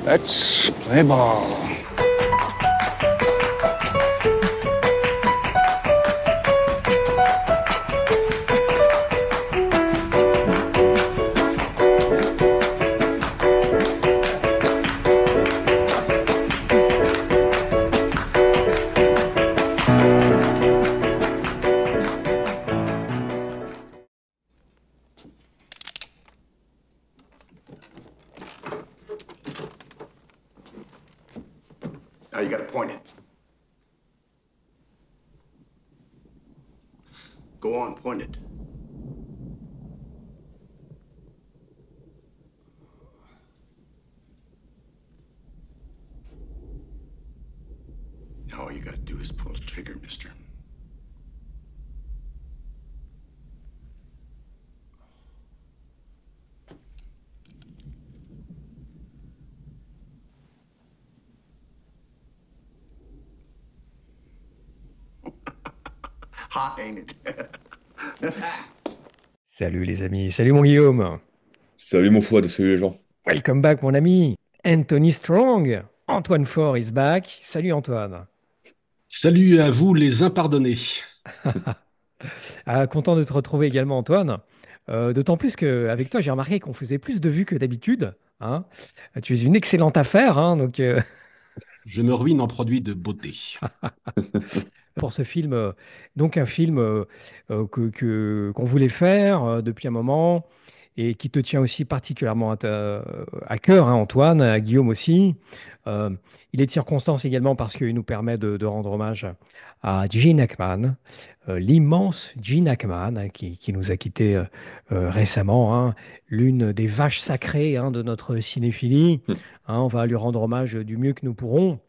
Let's play ball. Now you gotta point it. Go on, point it. Now all you gotta do is pull the trigger, mister. Hot, ain't it? Salut les amis, salut mon Guillaume. Salut mon Fouad, salut les gens. Welcome back mon ami. Anthony Strong. Antoine Faure is back. Salut Antoine. Salut à vous les impardonnés. Ah, content de te retrouver également Antoine. D'autant plus qu'avec toi j'ai remarqué qu'on faisait plus de vues que d'habitude, hein. Tu es une excellente affaire, hein, donc Je me ruine en produits de beauté. pour ce film, donc un film qu'on voulait faire depuis un moment et qui te tient aussi particulièrement à cœur, hein, Antoine, à Guillaume aussi. Euh, il est de circonstance également parce qu'il nous permet de rendre hommage à Gene Hackman, l'immense Gene Hackman, hein, qui nous a quittés récemment, hein, l'une des vaches sacrées, hein, de notre cinéphilie. Hein, on va lui rendre hommage du mieux que nous pourrons.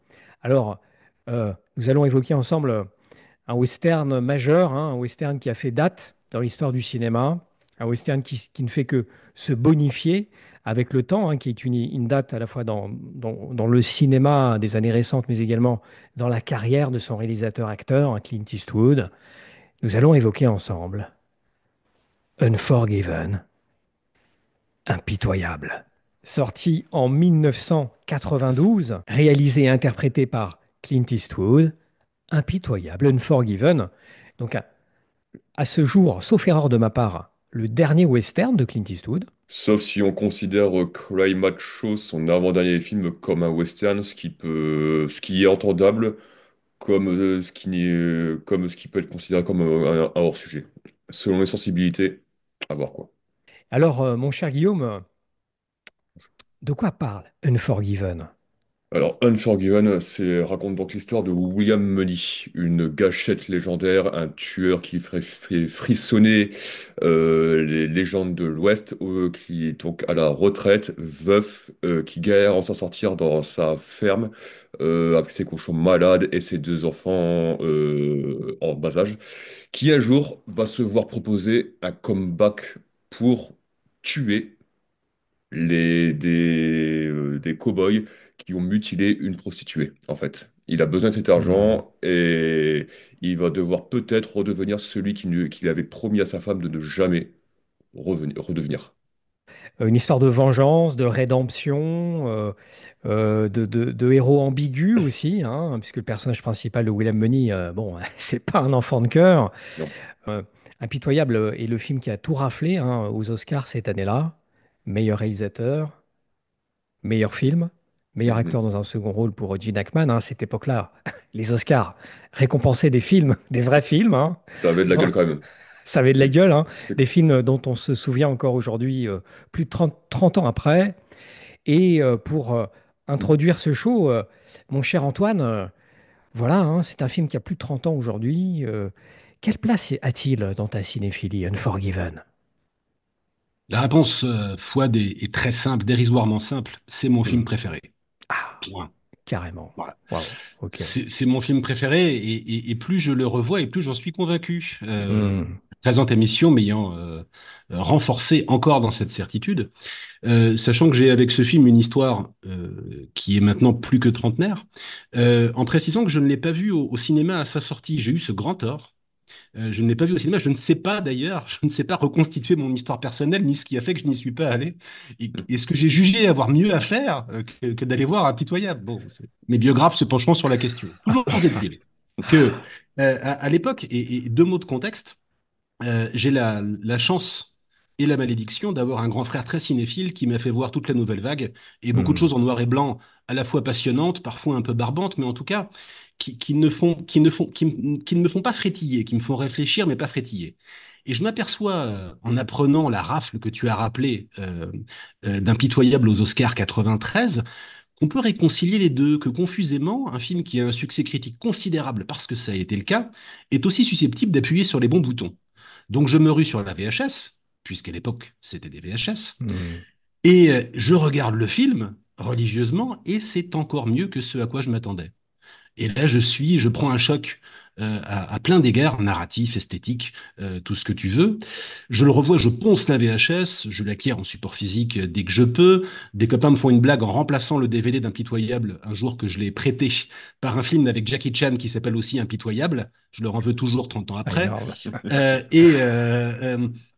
Alors, nous allons évoquer ensemble un western majeur, hein, un western qui a fait date dans l'histoire du cinéma, un western qui ne fait que se bonifier avec le temps, hein, qui est une date à la fois dans le cinéma des années récentes, mais également dans la carrière de son réalisateur-acteur, hein, Clint Eastwood. Nous allons évoquer ensemble Unforgiven, impitoyable. Sorti en 1992, réalisé et interprété par Clint Eastwood, impitoyable, Unforgiven. Donc à ce jour, sauf erreur de ma part, le dernier western de Clint Eastwood. Sauf si on considère Cry Macho, son avant-dernier film, comme un western, ce qui est entendable, comme ce qui peut être considéré comme un hors-sujet. Selon les sensibilités, à voir quoi. Alors, mon cher Guillaume, de quoi parle Unforgiven? Alors, Unforgiven, raconte donc l'histoire de William Munny, une gâchette légendaire, un tueur qui fait frissonner les légendes de l'Ouest, qui est donc à la retraite, veuf, qui galère à s'en sortir dans sa ferme, avec ses cochons malades et ses deux enfants en bas âge, qui un jour va se voir proposer un comeback pour tuer des cow-boys qui ont mutilé une prostituée, en fait. Il a besoin de cet Hmm. argent et il va devoir peut-être redevenir celui qu'il avait promis à sa femme de ne jamais redevenir. Une histoire de vengeance, de rédemption, de héros ambigu aussi, hein, puisque le personnage principal de William Munny, bon, c'est pas un enfant de cœur. Non. Euh, Impitoyable est le film qui a tout raflé, hein, aux Oscars cette année-là. Meilleur réalisateur, meilleur film, meilleur Mhm. acteur dans un second rôle pour Gene Hackman, hein, à cette époque-là. Les Oscars récompensaient des films, des vrais films, hein. Ça avait de la gueule quand même. Ça avait de la C'est, gueule, hein. c'est- Des films dont on se souvient encore aujourd'hui, plus de 30 ans après. Et pour introduire ce show, mon cher Antoine, voilà, hein, c'est un film qui a plus de 30 ans aujourd'hui. Quelle place a-t-il dans ta cinéphilie, Unforgiven? La réponse, Fouad, est très simple, dérisoirement simple. C'est mon film Hmm. préféré. Ah, Point. carrément. Voilà. Waouh, ok. C'est mon film préféré et plus je le revois et plus j'en suis convaincu. Hmm. Présente émission m'ayant renforcé encore dans cette certitude. Sachant que j'ai avec ce film une histoire qui est maintenant plus que trentenaire, en précisant que je ne l'ai pas vu au cinéma à sa sortie. J'ai eu ce grand tort. Je ne l'ai pas vu au cinéma. Je ne sais pas d'ailleurs, je ne sais pas reconstituer mon histoire personnelle ni ce qui a fait que je n'y suis pas allé. Et ce que j'ai jugé avoir mieux à faire que d'aller voir Impitoyable. Bon, mes biographes se pencheront sur la question. Toujours est-il que à l'époque, et deux mots de contexte, j'ai la chance et la malédiction d'avoir un grand frère très cinéphile qui m'a fait voir toute la nouvelle vague et beaucoup de Hmm. choses en noir et blanc, à la fois passionnantes, parfois un peu barbantes, mais en tout cas qui ne me font pas frétiller, qui me font réfléchir, mais pas frétiller. Et je m'aperçois, en apprenant la rafle que tu as rappelée d'Impitoyable aux Oscars 93, qu'on peut réconcilier les deux, que confusément, un film qui a un succès critique considérable parce que ça a été le cas, est aussi susceptible d'appuyer sur les bons boutons. Donc je me rue sur la VHS, puisqu'à l'époque c'était des VHS, Hmm. et je regarde le film religieusement, et c'est encore mieux que ce à quoi je m'attendais. Et là, je prends un choc à plein d'égards, narratif, esthétique, tout ce que tu veux. Je le revois, je ponce la VHS, je l'acquiers en support physique dès que je peux. Des copains me font une blague en remplaçant le DVD d'Impitoyable un jour que je l'ai prêté par un film avec Jackie Chan qui s'appelle aussi Impitoyable. Je leur en veux toujours 30 ans Ah, après. énorme.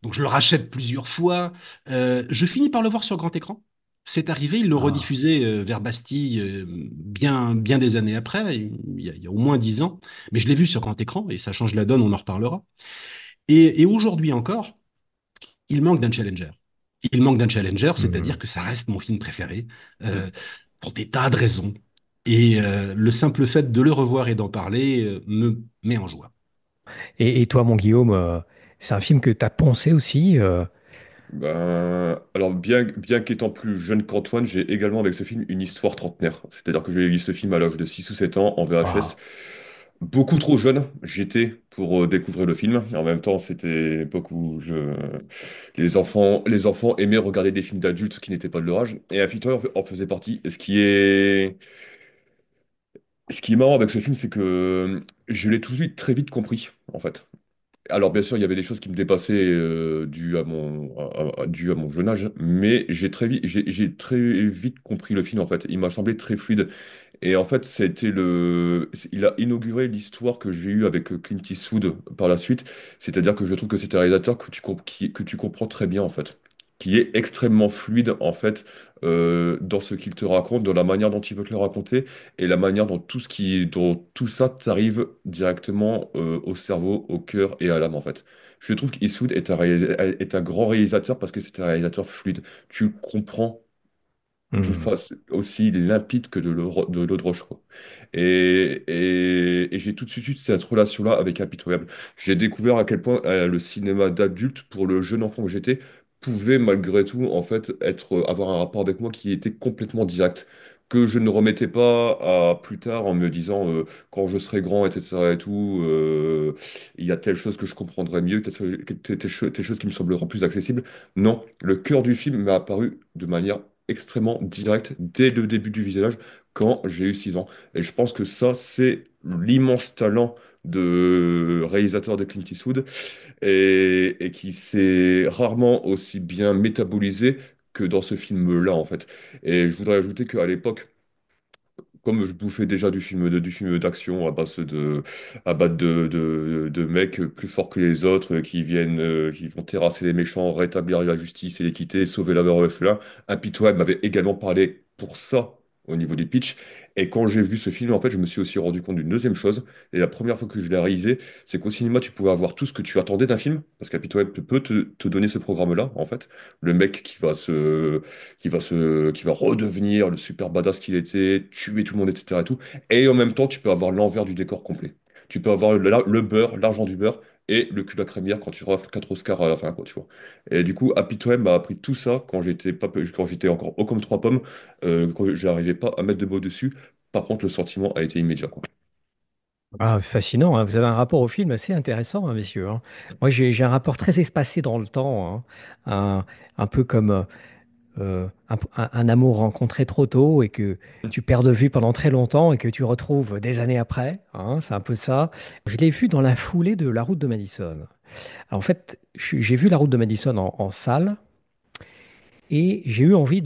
Donc je le rachète plusieurs fois. Je finis par le voir sur grand écran. C'est arrivé, il le Ah. rediffusait vers Bastille bien des années après, il y a au moins 10 ans. Mais je l'ai vu sur grand écran et ça change la donne, on en reparlera. Et aujourd'hui encore, il manque d'un challenger. Il manque d'un challenger, c'est-à-dire Hmm. que ça reste mon film préféré euh, pour des tas de raisons. Et le simple fait de le revoir et d'en parler me met en joie. Et toi, mon Guillaume, c'est un film que tu as poncé aussi. Ben, alors, bien qu'étant plus jeune qu'Antoine, j'ai également avec ce film une histoire trentenaire. C'est-à-dire que j'ai vu ce film à l'âge de 6 ou 7 ans en VHS. Waouh. Beaucoup trop jeune, j'étais pour découvrir le film. Et en même temps, c'était l'époque où les enfants aimaient regarder des films d'adultes qui n'étaient pas de leur âge. Et After en faisait partie. Et ce qui est marrant avec ce film, c'est que je l'ai tout de suite très vite compris, en fait. Alors bien sûr, il y avait des choses qui me dépassaient dû à mon jeune âge, mais j'ai très vite compris le film en fait. Il m'a semblé très fluide. Et en fait, il a inauguré l'histoire que j'ai eue avec Clint Eastwood par la suite. C'est-à-dire que je trouve que c'est un réalisateur que tu comprends très bien en fait, qui est extrêmement fluide en fait dans ce qu'il te raconte, dans la manière dont il veut te le raconter et la manière dont tout ça t'arrive directement au cerveau, au cœur et à l'âme en fait. Je trouve qu'Eastwood est un grand réalisateur parce que c'est un réalisateur fluide. Tu comprends d'une Hmm. façon aussi limpide que de l'eau de roche, quoi. Et j'ai tout de suite eu cette relation-là avec Impitoyable. J'ai découvert à quel point le cinéma d'adulte, pour le jeune enfant que j'étais, pouvait malgré tout, en fait, avoir un rapport avec moi qui était complètement direct. Que je ne remettais pas à plus tard en me disant quand je serai grand, etc. et tout, il y a telle chose que je comprendrai mieux, telle chose qui me semblera plus accessible. Non, le cœur du film m'a apparu de manière extrêmement direct dès le début du visionnage quand j'ai eu 6 ans. Et je pense que ça, c'est l'immense talent de réalisateur de Clint Eastwood et qui s'est rarement aussi bien métabolisé que dans ce film-là, en fait. Et je voudrais ajouter qu'à l'époque, comme je bouffais déjà du film d'action à base de mecs plus forts que les autres qui vont terrasser les méchants, rétablir la justice et l'équité, sauver la orphelin, Impitoyable m'avait également parlé pour ça au niveau du pitch. Et quand j'ai vu ce film, en fait, je me suis aussi rendu compte d'une deuxième chose. Et la première fois que je l'ai réalisé, c'est qu'au cinéma, tu pouvais avoir tout ce que tu attendais d'un film, parce qu'Impitoyable peut te donner ce programme-là, en fait. Le mec qui va redevenir le super badass qu'il était, tuer tout le monde, etc. et tout. Et en même temps, tu peux avoir l'envers du décor complet. Tu peux avoir le beurre, l'argent du beurre et le cul de la crémière quand tu rafles 4 Oscars à la fin, quoi, tu vois. Et du coup, Happy Time m'a appris tout ça quand j'étais encore haut comme trois pommes, quand j'arrivais pas à mettre de mots dessus. Par contre, le sentiment a été immédiat, quoi. Ah, fascinant, hein. Vous avez un rapport au film assez intéressant, hein, messieurs, hein. Moi, j'ai un rapport très espacé dans le temps, hein. Un peu comme un amour rencontré trop tôt et que tu perds de vue pendant très longtemps et que tu retrouves des années après, hein. C'est un peu ça. Je l'ai vu dans la foulée de La Route de Madison. Alors, en fait, j'ai vu La Route de Madison en salle et j'ai eu envie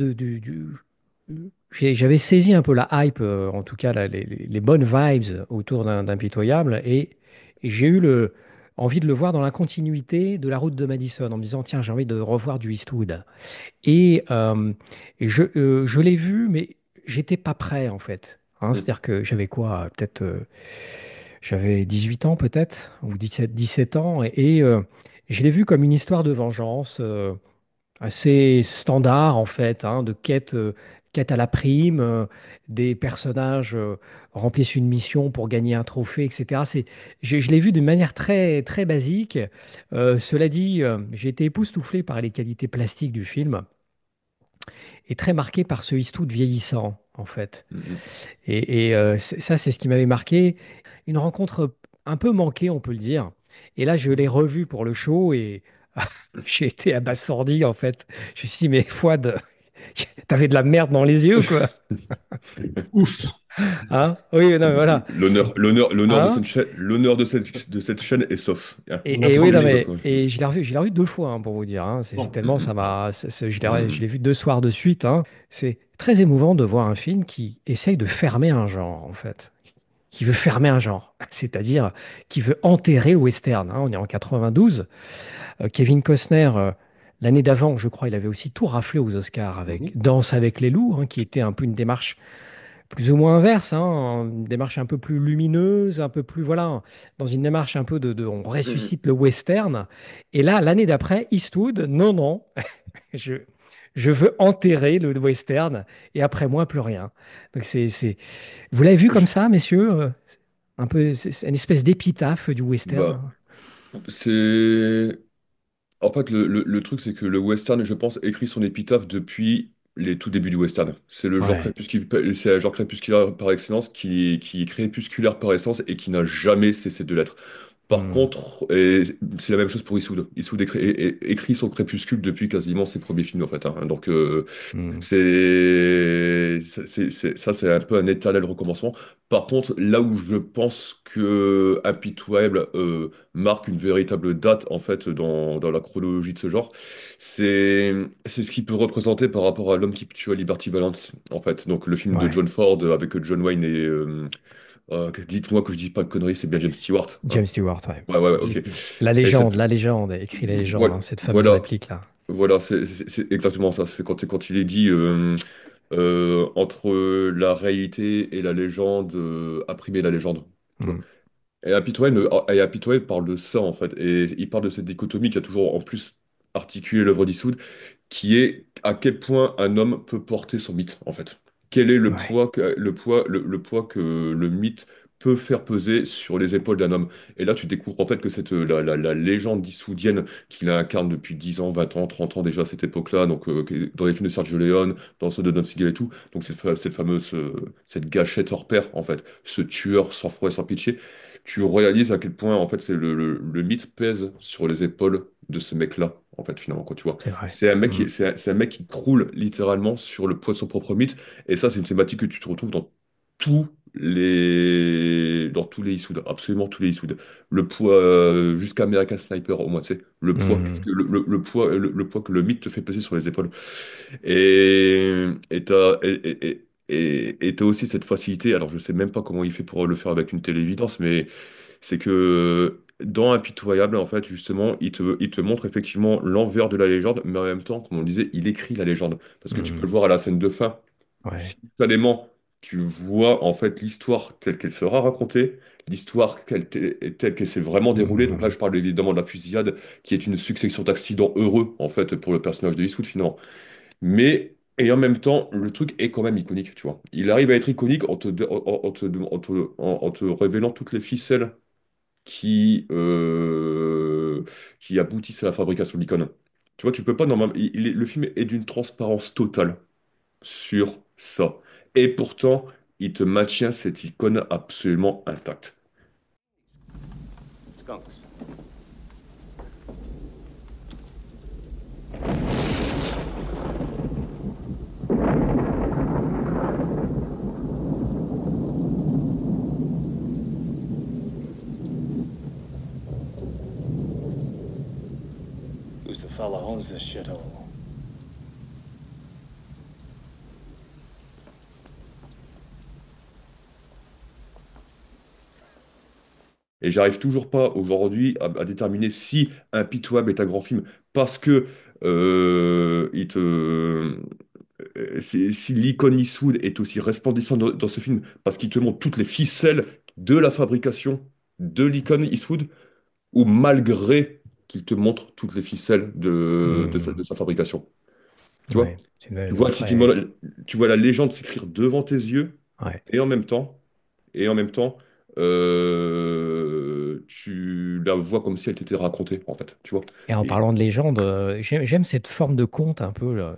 j'avais saisi un peu la hype, en tout cas les bonnes vibes autour d'Impitoyable et j'ai eu envie de le voir dans la continuité de La Route de Madison, en me disant, tiens, j'ai envie de revoir du Eastwood. Et, euh, je l'ai vu, mais j'étais pas prêt, en fait. Hein, Mm. c'est-à-dire que j'avais quoi? Peut-être, j'avais 18 ans, peut-être, ou 17 ans. Je l'ai vu comme une histoire de vengeance. Assez standard en fait, hein, de quête à la prime, des personnages remplissent une mission pour gagner un trophée, etc. Je l'ai vu d'une manière très, très basique. Cela dit, j'ai été époustouflé par les qualités plastiques du film et très marqué par ce Eastwood vieillissant en fait. Mm. Ça, c'est ce qui m'avait marqué. Une rencontre un peu manquée, on peut le dire. Et là, je l'ai revu pour le show et j'ai été abasourdi en fait. Je me suis dit, mais Fouad, t'avais de la merde dans les yeux, quoi. Ouf. Hein? Oui, non, mais voilà. L'honneur de Hein? cette chaîne est sauf. Ah, Et oui, c'est non, dit quoi, mais quoi. et je l'ai revu 2 fois, hein, pour vous dire. Hein. Bon. Tellement ça m'a. Je l'ai Mm. vu 2 soirs de suite. Hein. C'est très émouvant de voir un film qui essaye de fermer un genre, en fait. Qui veut fermer un genre. C'est-à-dire qui veut enterrer le western. Hein. On est en 92. Kevin Costner, l'année d'avant, je crois, il avait aussi tout raflé aux Oscars avec Mhm. Danse avec les loups, hein, qui était un peu une démarche plus ou moins inverse, hein, une démarche un peu plus lumineuse, un peu plus, voilà, dans une démarche un peu on Mhm. ressuscite le western. Et là, l'année d'après, Eastwood, non, non, je, je veux enterrer le western et après moi, plus rien. Donc Vous l'avez vu comme Je- ça, messieurs? Un peu, c'est une espèce d'épitaphe du western. Bah, c'est. En fait, le truc, c'est que le western, je pense, écrit son épitaphe depuis les tout débuts du western. Ouais. C'est un genre crépusculaire par excellence qui est crépusculaire par essence et qui n'a jamais cessé de l'être. Par Hmm, contre, et c'est la même chose pour Eastwood. Eastwood écrit son crépuscule depuis quasiment ses premiers films, en fait. Hein. Donc, hmm, ça, c'est un peu un éternel recommencement. Par contre, là où je pense que Impitoyable marque une véritable date en fait dans la chronologie de ce genre, c'est ce qu'il peut représenter par rapport à L'homme qui tua Liberty Valance en fait. Donc le film de ouais. John Ford avec John Wayne et dites-moi que je dis pas de conneries, c'est bien James Stewart. Hein. James Stewart, ouais. Ouais, ouais, ouais, ok. Et cette La légende, écrit la légende, voilà, hein, cette fameuse voilà, réplique-là. voilà, c'est exactement ça. C'est quand il est dit entre la réalité et la légende, imprimer la légende. Tu vois. Hmm, Et Happy Toy parle de ça en fait. Et il parle de cette dichotomie qui a toujours en plus articulé l'œuvre d'Eastwood, qui est à quel point un homme peut porter son mythe en fait. Quel est ouais. le poids que le mythe peut faire peser sur les épaules d'un homme. Et là, tu découvres en fait que la légende eastwoodienne qu'il incarne depuis 10 ans, 20 ans, 30 ans déjà à cette époque-là, donc dans les films de Sergio Leone, dans ceux de Don Siegel et tout, donc cette fameuse cette gâchette hors pair en fait, ce tueur sans froid et sans pitié, tu réalises à quel point en fait le mythe pèse sur les épaules de ce mec-là en fait finalement quand tu vois. C'est vrai. C'est un mec Hmm, c'est un mec qui croule littéralement sur le poids de son propre mythe et ça c'est une thématique que tu te retrouves dans tous les Eastwood, absolument tous les Eastwood. Le poids jusqu'à American Sniper au moins tu sais, le poids qu'est-ce hmm, que le poids le poids que le mythe te fait peser sur les épaules. Et t'as aussi cette facilité, alors je sais même pas comment il fait pour le faire avec une telle évidence, mais c'est que dans Impitoyable, en fait, justement, il te montre effectivement l'envers de la légende, mais en même temps, comme on le disait, il écrit la légende. Parce que tu peux le hmm, voir à la scène de fin. ouais. Simultanément, tu vois en fait l'histoire telle qu'elle sera racontée, l'histoire telle qu'elle s'est vraiment déroulée. Donc là, Hmm, je parle évidemment de la fusillade, qui est une succession d'accidents heureux, en fait, pour le personnage de Eastwood, finalement. Et en même temps, le truc est quand même iconique, tu vois. Il arrive à être iconique en te révélant toutes les ficelles qui, euh, qui aboutissent à la fabrication de l'icône. Tu vois, tu peux pas normalement. Le film est d'une transparence totale sur ça. Et pourtant, il te maintient cette icône absolument intacte. Skunks. Who's the fella owns this shithole? Et j'arrive toujours pas aujourd'hui à déterminer si Impitoyable est un grand film parce que il te si l'icône Eastwood est aussi resplendissant dans ce film parce qu'il te montre toutes les ficelles de la fabrication de l'icône Eastwood ou malgré qu'il te montre toutes les ficelles de Hmm. sa fabrication. Tu vois? Ouais, c'est Tu vois, tu vois la légende s'écrire devant tes yeux ouais. et en même temps, et en même temps, tu la vois comme si elle t'était racontée, en fait. Tu vois? Et en Et parlant de légende, j'aime cette forme de conte un peu, là,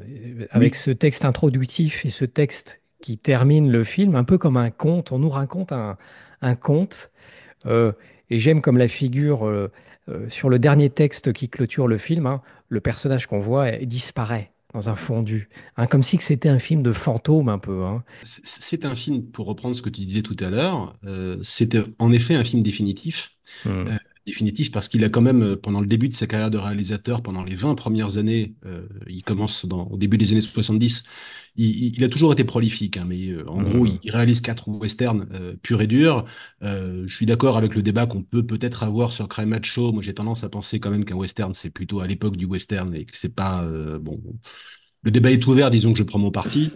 avec oui. ce texte introductif et ce texte qui termine le film, un peu comme un conte. On nous raconte un conte. euh, et j'aime comme la figure sur le dernier texte qui clôture le film, hein, le personnage qu'on voit disparaît dans un fondu, hein, comme si que c'était un film de fantôme un peu, hein. C'est un film, pour reprendre ce que tu disais tout à l'heure, c'était en effet un film définitif. Hmm. Euh, Définitif parce qu'il a quand même, pendant le début de sa carrière de réalisateur, pendant les 20 premières années, il commence au début des années 70, il a toujours été prolifique, hein, mais en gros, Hmm. il réalise 4 westerns purs et durs. Je suis d'accord avec le débat qu'on peut peut-être avoir sur Cry Macho. Moi, j'ai tendance à penser quand même qu'un western, c'est plutôt à l'époque du western et que c'est pas, bon, le débat est ouvert, disons que je prends mon parti.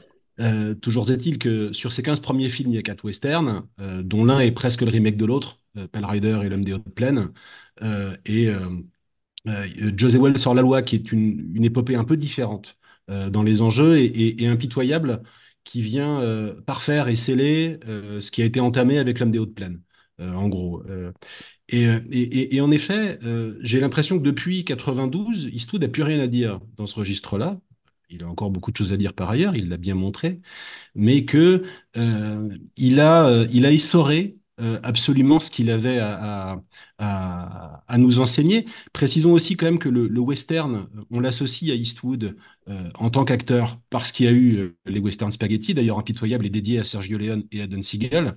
Toujours est-il que sur ces 15 premiers films, il y a 4 westerns, dont l'un est presque le remake de l'autre, Pale Rider et L'Homme des Hautes Plaines. José Wells sur la loi, qui est une épopée un peu différente dans les enjeux et impitoyable, qui vient parfaire et sceller ce qui a été entamé avec L'Homme des Hautes Plaines, en gros. Et en effet, j'ai l'impression que depuis 92, Eastwood n'a plus rien à dire dans ce registre-là. Il a encore beaucoup de choses à dire par ailleurs, il l'a bien montré, mais que il a essoré absolument ce qu'il avait à nous enseigner. Précisons aussi quand même que le western, on l'associe à Eastwood en tant qu'acteur parce qu'il y a eu les western spaghetti, d'ailleurs Impitoyable est dédié à Sergio Leone et à Don Siegel.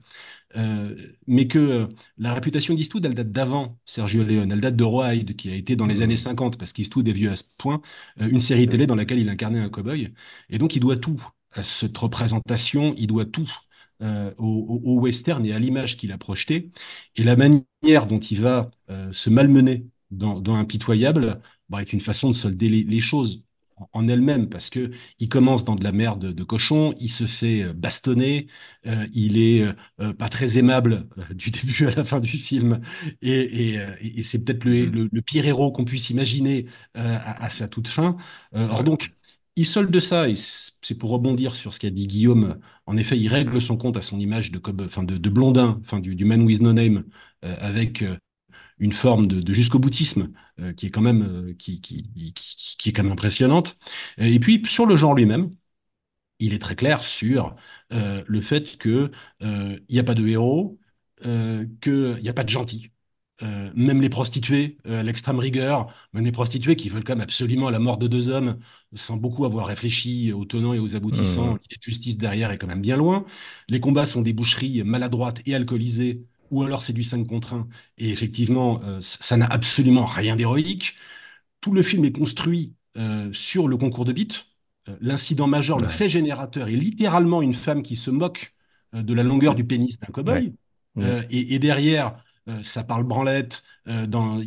Euh, mais que la réputation d'Eastwood, elle date d'avant Sergio Leone, elle date de Rawhide, qui a été dans les années Hmm. 50, parce qu'Eastwood est vieux à ce point, une série télé dans laquelle il incarnait un cow-boy. Et donc, il doit tout à cette représentation, il doit tout au western et à l'image qu'il a projetée. Et la manière dont il va se malmener dans Impitoyable bah, est une façon de solder les choses en elles-mêmes, parce que il commence dans de la merde de cochon, il se fait bastonner, il est pas très aimable du début à la fin du film, et c'est peut-être Mhm. le pire héros qu'on puisse imaginer à sa toute fin. Or Ouais. donc, il solde ça, et c'est pour rebondir sur ce qu'a dit Guillaume. En effet, il règle son compte à son image enfin de blondin, enfin du man with no name, avec une forme de jusqu'au-boutisme qui est quand même qui est quand même impressionnante. Et puis sur le genre lui-même, il est très clair sur le fait que il n'y a pas de héros, qu'il n'y a pas de gentils. Même les prostituées, à l'extrême rigueur, même les prostituées qui veulent quand même absolument la mort de 2 hommes, sans beaucoup avoir réfléchi aux tenants et aux aboutissants, Hmm. l'idée de justice derrière est quand même bien loin. Les combats sont des boucheries maladroites et alcoolisées, ou alors c'est du 5 contre 1. Et effectivement, ça n'a absolument rien d'héroïque. Tout le film est construit sur le concours de beats. L'incident majeur, le Ouais. fait générateur, est littéralement une femme qui se moque de la longueur du pénis d'un Ouais. cow-boy. Hmm. Et derrière, ça parle branlette. Il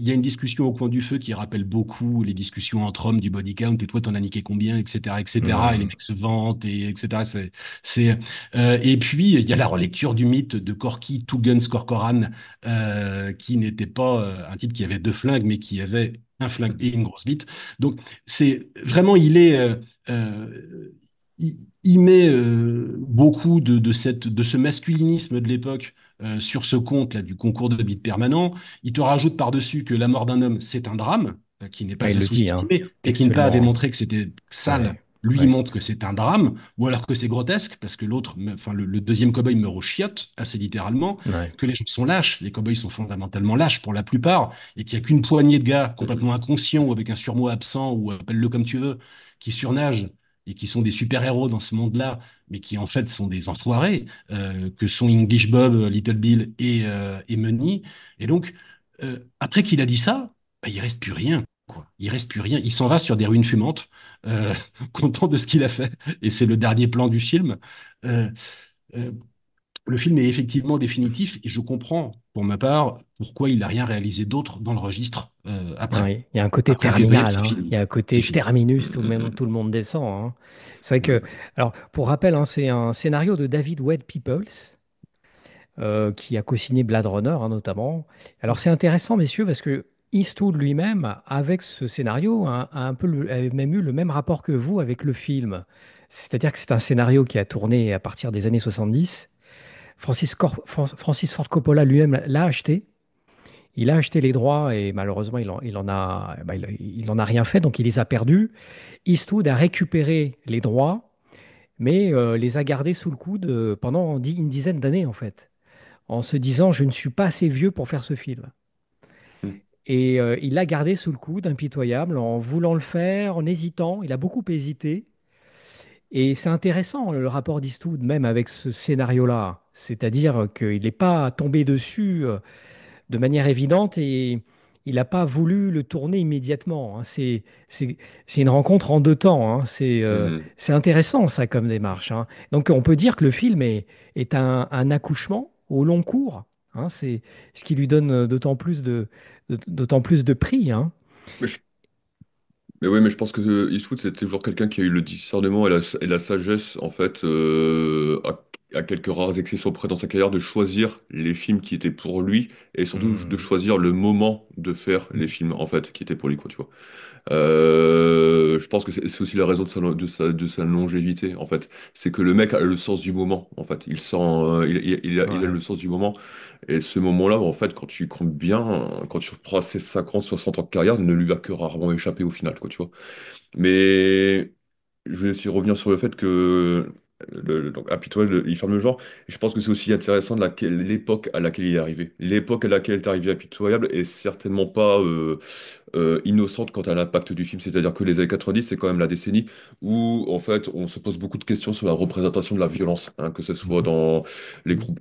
y a une discussion au coin du feu qui rappelle beaucoup les discussions entre hommes du body count. Et toi, t'en as niqué combien, etc., etc. Et les Hmm. mecs se vantent, et etc. Et puis, il y a la relecture du mythe de Corky Two Guns Corcoran, qui n'était pas un type qui avait 2 flingues, mais qui avait un flingue et une grosse bite. Donc, c'est vraiment, euh, il met beaucoup de ce masculinisme de l'époque sur ce compte là du concours de bite permanent. Il te rajoute par-dessus que la mort d'un homme, c'est un drame qui n'est Ouais, pas il à le dit, hein, sous-estimer, et Kinpa avait textuellement. montré que c'était sale. Ouais. Lui, il Ouais. montre que c'est un drame, ou alors que c'est grotesque, parce que l'autre, enfin le deuxième cow-boy meurt aux chiottes, assez littéralement, Ouais. que les gens sont lâches, les cow-boys sont fondamentalement lâches pour la plupart, et qu'il n'y a qu'une poignée de gars complètement inconscients ou avec un surmoi absent, ou appelle-le comme tu veux, qui surnagent et qui sont des super-héros dans ce monde-là, mais qui en fait sont des enfoirés, que sont English Bob, Little Bill et Money. Et donc, après qu'il a dit ça, bah, il reste plus rien, quoi. Il reste plus rien. Il s'en va sur des ruines fumantes, euh, content de ce qu'il a fait. Et c'est le dernier plan du film. Euh, euh, le film est effectivement définitif et je comprends, pour ma part, pourquoi il n'a rien réalisé d'autre dans le registre après. Ouais, il y a un côté Après Revenant, terminal, c'est hein. Il y fini. a un C'est côté fini. terminus, tout le monde descend, hein. C'est vrai que, alors, pour rappel, hein, c'est un scénario de David Wade Peoples, qui a co-signé Blade Runner, hein, notamment. Alors, c'est intéressant, messieurs, parce que Eastwood lui-même, avec ce scénario, a un peu a même eu le même rapport que vous avec le film. C'est-à-dire que c'est un scénario qui a tourné à partir des années 70. Francis Ford Coppola lui-même l'a acheté. Il a acheté les droits et malheureusement, il en a, bah, il en a rien fait, donc il les a perdus. Eastwood a récupéré les droits, mais les a gardés sous le coude pendant une dizaine d'années, en fait, en se disant, je ne suis pas assez vieux pour faire ce film. Mm. Et il l'a gardé sous le coude, impitoyable, en voulant le faire, en hésitant. Il a beaucoup hésité. Et c'est intéressant, le rapport d'Eastwood, même avec ce scénario-là. C'est-à-dire qu'il n'est pas tombé dessus de manière évidente et il n'a pas voulu le tourner immédiatement, hein. C'est une rencontre en deux temps, hein. Mhm. C'est intéressant ça comme démarche, hein. Donc on peut dire que le film est un accouchement au long cours, hein. C'est ce qui lui donne d'autant plus de prix, hein. Mais, je, mais oui, mais je pense que Eastwood, c'était toujours quelqu'un qui a eu le discernement et la sagesse, en fait, à quelques rares exceptions près dans sa carrière, de choisir les films qui étaient pour lui et surtout de Hmm. choisir le moment de faire les films, en fait, qui étaient pour lui, quoi, tu vois. Je pense que c'est aussi la raison de sa longévité, en fait. C'est que le mec a le sens du moment, en fait. Il sent, il a Ouais. le sens du moment. Et ce moment-là, en fait, quand tu comptes bien, quand tu reprends ses 50, 60 ans de carrière, ne lui a que rarement échappé au final, quoi, tu vois. Mais je vais aussi revenir sur le fait que donc Happy Toil, il ferme le genre. Et je pense que c'est aussi intéressant de l'époque à laquelle il est arrivé. L'époque à laquelle est arrivé Impitoyable est certainement pas innocente quant à l'impact du film. C'est-à-dire que les années 90, c'est quand même la décennie où, en fait, on se pose beaucoup de questions sur la représentation de la violence, hein, que ce soit Mhm. dans les groupes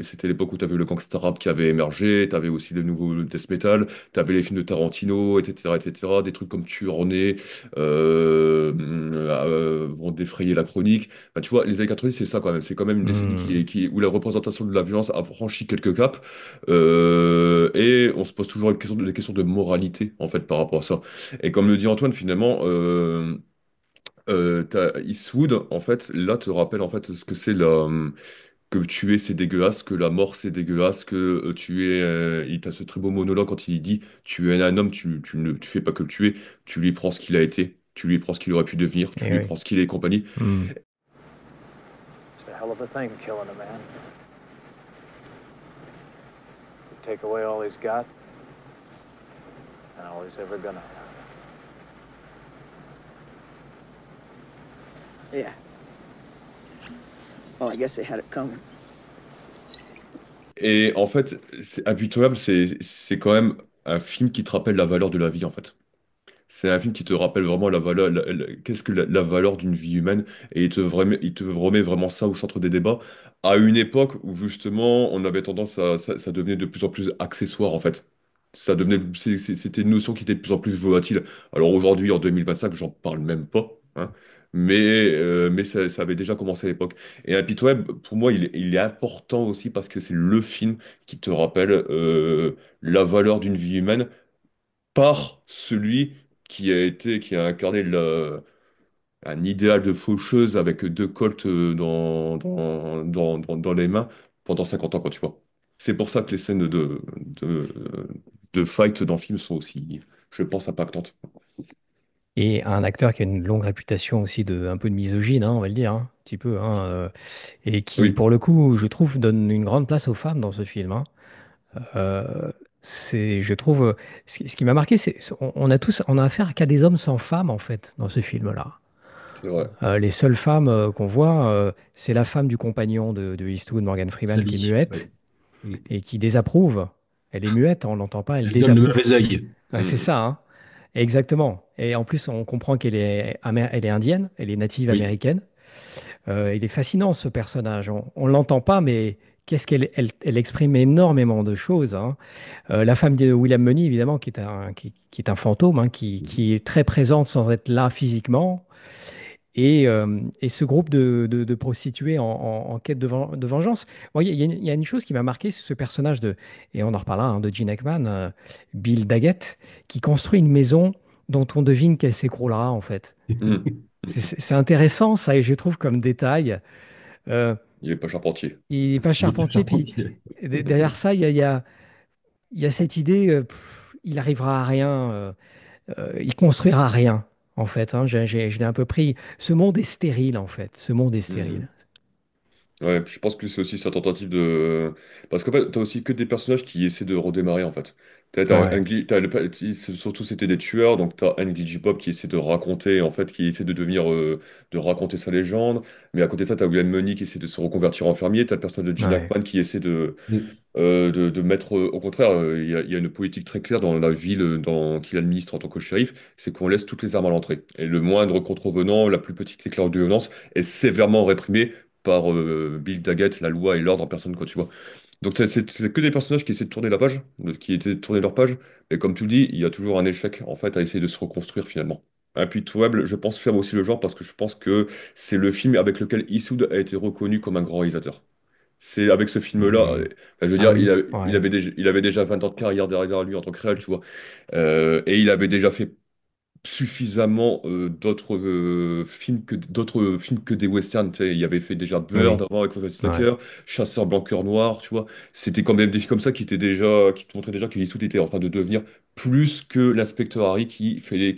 c'était l'époque où tu avais le gangsta rap qui avait émergé, tu avais aussi le nouveau death metal, tu avais les films de Tarantino, etc., etc., des trucs comme Tueur vont défrayer la chronique. Enfin, tu vois, les années 90, c'est ça quand même. C'est quand même une décennie Hmm. où la représentation de la violence a franchi quelques caps. Et on se pose toujours des questions de moralité, en fait, par rapport à ça. Et comme le dit Antoine, finalement, Eastwood, en fait, là, te rappelle, en fait, ce que c'est que tuer, c'est dégueulasse, que la mort, c'est dégueulasse, que il t'a ce très beau monologue quand il dit, tu es un homme, tu fais pas que le tuer, tu lui prends ce qu'il a été, tu lui prends ce qu'il aurait pu devenir, tu Eh lui oui. prends ce qu'il est et compagnie. Hmm. It's a hell of a thing, killing a man. You take away all he's got and all he's ever gonna have. Yeah. Well, I guess they had it coming. Et en fait, c'est Impitoyable, c'est quand même un film qui te rappelle la valeur de la vie, en fait. C'est un film qui te rappelle vraiment la valeur, qu'est-ce que la valeur d'une vie humaine, et il te remet vraiment ça au centre des débats, à une époque où justement on avait tendance ça devenait de plus en plus accessoire en fait. C'était une notion qui était de plus en plus volatile. Alors aujourd'hui, en 2025, j'en parle même pas, hein, mais ça avait déjà commencé à l'époque. Et Impitoyable, pour moi, il est important aussi parce que c'est le film qui te rappelle la valeur d'une vie humaine par celui qui a incarné un idéal de faucheuse avec deux colts dans les mains pendant 50 ans, quand tu vois. C'est pour ça que les scènes de, de fight dans le film sont aussi, je pense, impactantes. Et un acteur qui a une longue réputation aussi de un peu de misogyne, hein, on va le dire, hein, un petit peu, hein, et qui, Oui, pour le coup, je trouve, donne une grande place aux femmes dans ce film, hein. Euh, je trouve, ce qui m'a marqué, on a affaire qu'à des hommes sans femmes, en fait, dans ce film-là. c'est vrai. Les seules femmes qu'on voit, c'est la femme du compagnon de Eastwood, Morgan Freeman, qui est Sally. muette Oui. Mm. et qui désapprouve. Elle est muette, on l'entend pas, elle Elle donne le désapprouve. mauvais œil. Ouais, c'est Mm. ça, hein. Exactement. Et en plus, on comprend elle est indienne, elle est native Oui. américaine. Il est fascinant, ce personnage. On l'entend pas, mais qu'est-ce elle exprime énormément de choses, hein. La femme de William Money, évidemment, qui est un fantôme, hein, qui est très présente sans être là physiquement. Et ce groupe de prostituées en quête de vengeance. Bon, il y a une chose qui m'a marqué, c'est ce personnage et on en reparlera, hein, de Gene Hackman, Bill Daggett, qui construit une maison dont on devine qu'elle s'écroulera, en fait. Hmm. C'est intéressant, ça, et je trouve comme détail. Euh, Il est pas charpentier. il n'est pas Il est pas charpentier, puis charpentier. derrière ça, il y a cette idée, il arrivera à rien, il construira rien, en fait, hein. Je l'ai un peu pris. Ce monde est stérile, en fait. Ce monde est Hmm. stérile. Ouais, puis je pense que c'est aussi sa tentative de... Parce qu'en fait, t'as aussi que des personnages qui essaient de redémarrer, en fait. Ouais, Surtout, c'était des tueurs, donc t'as Glitchy Bob qui essaie de raconter, en fait, qui essaie de devenir... de raconter sa légende. Mais à côté de ça, t'as William Money qui essaie de se reconvertir en fermier. T'as le personnage de Gene ouais. Hackman qui essaie Mm. de mettre... au contraire, il y a une politique très claire dans la ville qu'il administre en tant que shérif, c'est qu'on laisse toutes les armes à l'entrée. Et le moindre contrevenant, la plus petite éclair de violence est sévèrement réprimé par Bill Daggett, la loi et l'ordre en personne, quoi, tu vois. Donc c'est que des personnages qui essaient de tourner la page, qui essaient de tourner leur page, et comme tu le dis, il y a toujours un échec, en fait, à essayer de se reconstruire finalement. Impitoyable, je pense faire aussi le genre parce que je pense que c'est le film avec lequel Eastwood a été reconnu comme un grand réalisateur. C'est avec ce film-là, Hmm. je veux Ah dire, oui, ouais. il avait déjà 20 ans de carrière derrière lui en tant que réal, tu vois. Et il avait déjà fait suffisamment d'autres films que des westerns, tu sais. Il avait fait déjà Bird Oui, avant avec Forest ouais. Whitaker, Chasseur blanc cœur noir, tu vois. C'était quand même des films comme ça qui te montraient déjà que Eastwood était en train de devenir plus que l'inspecteur Harry qui fait des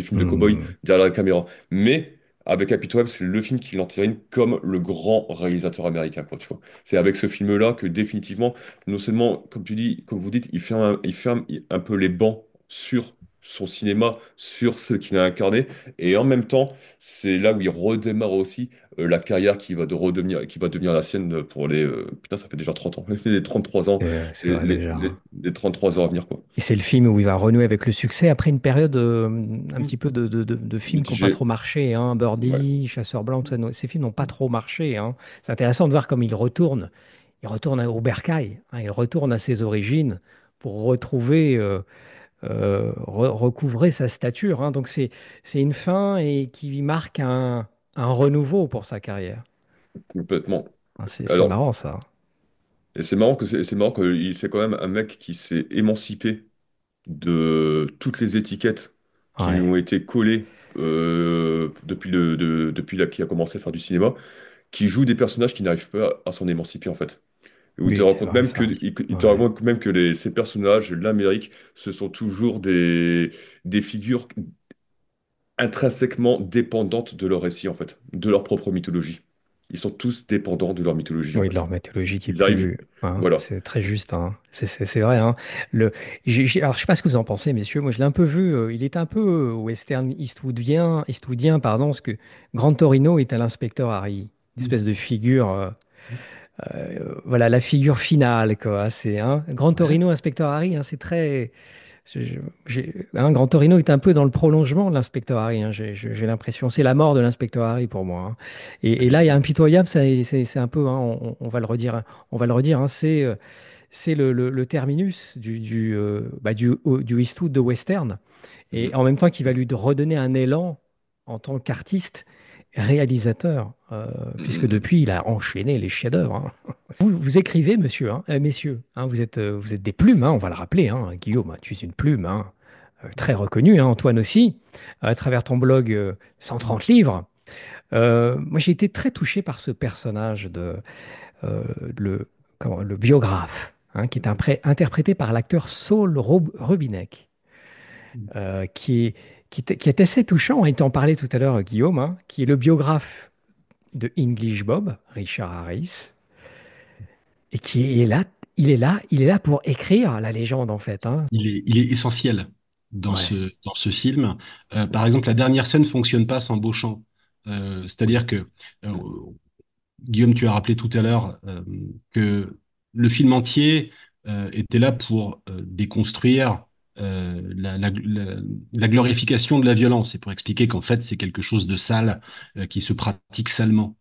films de cow-boy Hmm. derrière la caméra. Mais avec Happy Web, c'est le film qui l'entérine comme le grand réalisateur américain, quoi, tu vois. C'est avec ce film-là que définitivement, non seulement, comme tu dis, comme vous dites, il ferme un peu les bancs sur son cinéma, sur ce qu'il a incarné, et en même temps, c'est là où il redémarre aussi la carrière qui va devenir la sienne pour putain, ça fait déjà 30 ans, les 33 ans, C'est vrai déjà. les 33 ans à venir, quoi. Et c'est le film où il va renouer avec le succès après une période un Hmm. petit peu de films qui n'ont pas Mitigé, trop marché, hein. ouais. Birdie, Chasseur blanc, tout ça, ces films n'ont pas trop marché, hein. C'est intéressant de voir comme il retourne. Il retourne au bercail, hein. Il retourne à ses origines pour retrouver, recouvrer sa stature, hein. Donc c'est une fin et qui marque un renouveau pour sa carrière. Complètement. Hein, c'est Alors, marrant ça. et c'est marrant que c'est quand même un mec qui s'est émancipé de toutes les étiquettes qui lui Ouais. ont été collées depuis là qu'il a commencé à faire du cinéma, qui joue des personnages qui n'arrivent pas à s'en émanciper en fait. Où il te Oui, c'est raconte vrai même que, ça. il te Ouais. raconte même que ces personnages, l'Amérique, ce sont toujours des figures intrinsèquement dépendantes de leur récit en fait, de leur propre mythologie. Ils sont tous dépendants de leur mythologie en Oui, de fait. leur mythologie qui est Ils arrivent, plus, hein, voilà. c'est très juste, hein. C'est vrai, hein. Alors, je sais pas ce que vous en pensez, messieurs. Moi, je l'ai un peu vu. Il est un peu western eastwoodien, pardon, parce que Grand Torino est à l'inspecteur Harry, une espèce de figure, voilà, la figure finale, quoi. C'est, hein, Grand Ouais. Torino, inspecteur Harry, hein, c'est très. Grand Torino est un peu dans le prolongement de l'inspecteur Harry, hein, j'ai l'impression. C'est la mort de l'inspecteur Harry pour moi, hein. Et là, il y a Impitoyable, c'est un peu, hein, on va le redire, hein, hein, c'est le terminus du Eastwood de western. Et Mhm. en même temps qu'il va lui redonner un élan en tant qu'artiste, réalisateur, puisque Mhm. depuis, il a enchaîné les chefs-d'œuvre, hein. Vous écrivez, monsieur, hein, messieurs, hein, vous êtes des plumes, hein, on va le rappeler, hein, Guillaume, tu es une plume, hein, très reconnue, hein, Antoine aussi, à travers ton blog 130 livres. Moi, j'ai été très touché par ce personnage euh, le, le biographe, hein, qui est interprété par l'acteur Saul Rubinek, qui qui est assez touchant. Et tu en parlais tout à l'heure, Guillaume, hein, qui est le biographe de English Bob, Richard Harris, et qui est là, il est là pour écrire la légende, en fait, hein. Il est essentiel Ouais. dans ce film. Par exemple, la dernière scène fonctionne pas sans Beauchamp. C'est-à-dire que euh, Guillaume, tu as rappelé tout à l'heure que le film entier était là pour déconstruire la glorification de la violence et pour expliquer qu'en fait c'est quelque chose de sale qui se pratique salement.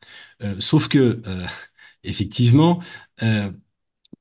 Sauf que effectivement,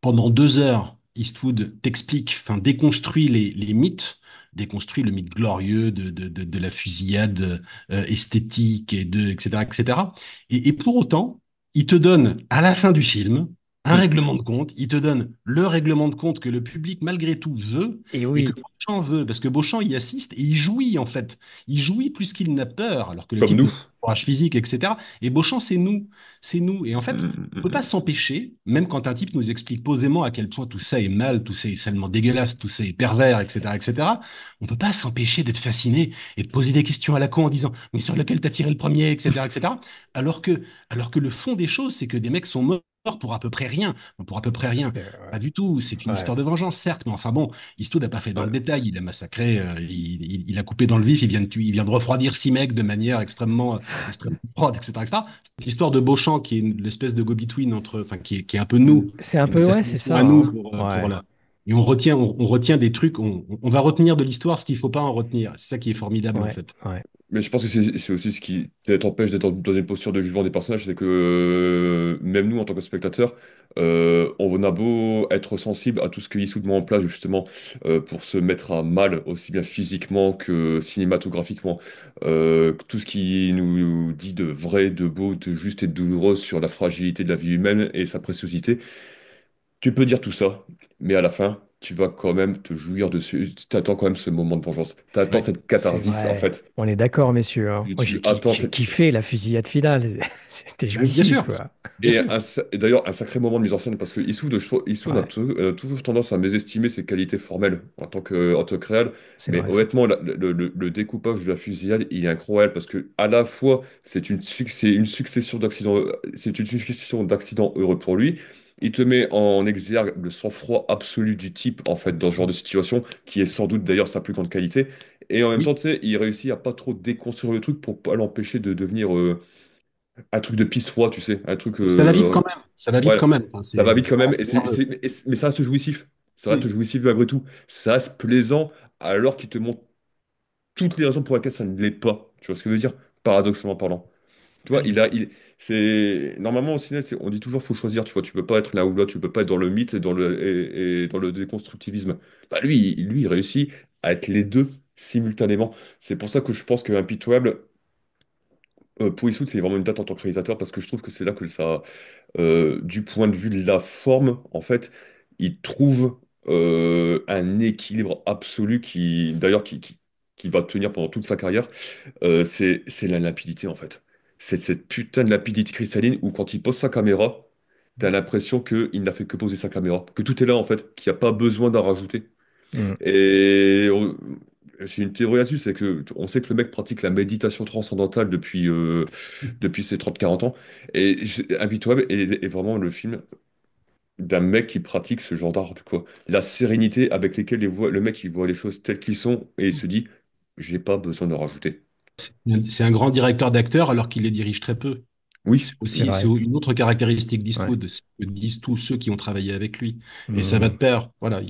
pendant 2 heures, Eastwood t'explique, enfin déconstruit les mythes déconstruit le mythe glorieux de la fusillade esthétique etc., etc. Et pour autant, il te donne à la fin du film un Mm. règlement de compte, il te donne le règlement de compte que le public malgré tout veut Et et que oui, Beauchamp veut, parce que Beauchamp y assiste et il jouit en fait. Il jouit plus qu'il n'a peur, alors que le Comme type n'a nous. pas de courage physique, etc. Et Beauchamp, c'est nous. C'est nous. Et en fait, on peut pas Mm. s'empêcher, même quand un type nous explique posément à quel point tout ça est mal, tout ça est salement dégueulasse, tout ça est pervers, etc., etc., on peut pas s'empêcher d'être fasciné et de poser des questions à la con en disant, mais sur lequel t'as tiré le premier, etc., etc. Alors que, alors que le fond des choses, c'est que des mecs sont morts pour à peu près rien. Pour à peu près rien. c'est Pas du tout. C'est une ouais. histoire de vengeance, certes, mais enfin bon, Eastwood n'a pas fait dans le Ouais. détail. Il a massacré, il a coupé dans le vif, il vient de refroidir six mecs de manière extrêmement froide, etc., etc. Cette histoire de Beauchamp, qui est l'espèce de go-between entre, enfin, qui est un peu nous, C'est un qui est peu, notre ouais, c'est destination ça, à nous hein. pour Ouais. la. Et on retient des trucs, on va retenir de l'histoire ce qu'il ne faut pas en retenir. C'est ça qui est formidable, en Ouais, fait. ouais. Mais je pense que c'est aussi ce qui t'empêche d'être dans une posture de jugement des personnages, c'est que même nous, en tant que spectateurs, on a beau être sensible à tout ce que Eastwood met en place justement pour se mettre à mal, aussi bien physiquement que cinématographiquement, tout ce qui nous dit de vrai, de beau, de juste et de douloureux sur la fragilité de la vie humaine et sa préciosité, tu peux dire tout ça, mais à la fin, tu vas quand même te jouir dessus, tu attends quand même ce moment de vengeance, tu attends Ouais. cette C'est catharsis en vrai. fait. On est d'accord, messieurs, hein. Moi, Tu attends j'ai cette... kiffé la fusillade finale. C'était Bien jouissif, sûr, quoi. bien sûr. Et d'ailleurs, un sacré moment de mise en scène, parce que Eastwood Ouais, a toujours tendance à mésestimer ses qualités formelles en tant que réal, c'est mais vrai, ça. honnêtement, le découpage de la fusillade, il est incroyable, parce que à la fois, c'est une succession d'accidents, c'est une succession d'accidents heureux pour lui, il te met en exergue le sang-froid absolu du type, en fait, dans ce genre de situation, qui est sans doute d'ailleurs sa plus grande qualité, et en même temps, Oui, tu sais, il réussit à pas trop déconstruire le truc pour pas l'empêcher de devenir un truc de pisse froid, tu sais, un truc. ça va vite quand même. Ça va vite Ouais, quand même. Enfin, ça va vite quand même, c'est nerveux. mais ça reste jouissif. Ça reste Oui. jouissif malgré tout. Ça reste plaisant alors qu'il te montre toutes les raisons pour lesquelles ça ne l'est pas. Tu vois ce que je veux dire? Paradoxalement parlant. Tu vois, c'est normalement au cinéma, on dit toujours faut choisir. Tu vois, tu peux pas être là ou là, tu peux pas être dans le mythe et dans le déconstructivisme. Bah lui, il réussit à être les deux simultanément. C'est pour ça que je pense que Impitoyable, pour Eastwood, c'est vraiment une date en tant que réalisateur parce que je trouve que c'est là que ça, du point de vue de la forme, en fait, il trouve un équilibre absolu qui va tenir pendant toute sa carrière. C'est la limpidité, en fait. C'est cette putain de limpidité cristalline où quand il pose sa caméra, t'as l'impression qu'il n'a fait que poser sa caméra, que tout est là, en fait, qu'il n'y a pas besoin d'en rajouter. Mm. Et j'ai une théorie là-dessus, c'est que on sait que le mec pratique la méditation transcendantale depuis ses 30-40 ans. Et Impitoyable est vraiment le film d'un mec qui pratique ce genre d'art, quoi. La sérénité avec laquelle le mec il voit les choses telles qu'ils sont et il se dit, j'ai pas besoin de rajouter. C'est un grand directeur d'acteurs alors qu'il les dirige très peu. Oui, C'est C'est vrai. une autre caractéristique Ouais. d'Eastwood, c'est ce que disent tous ceux qui ont travaillé avec lui. Et ça va de Mm. pair. Voilà,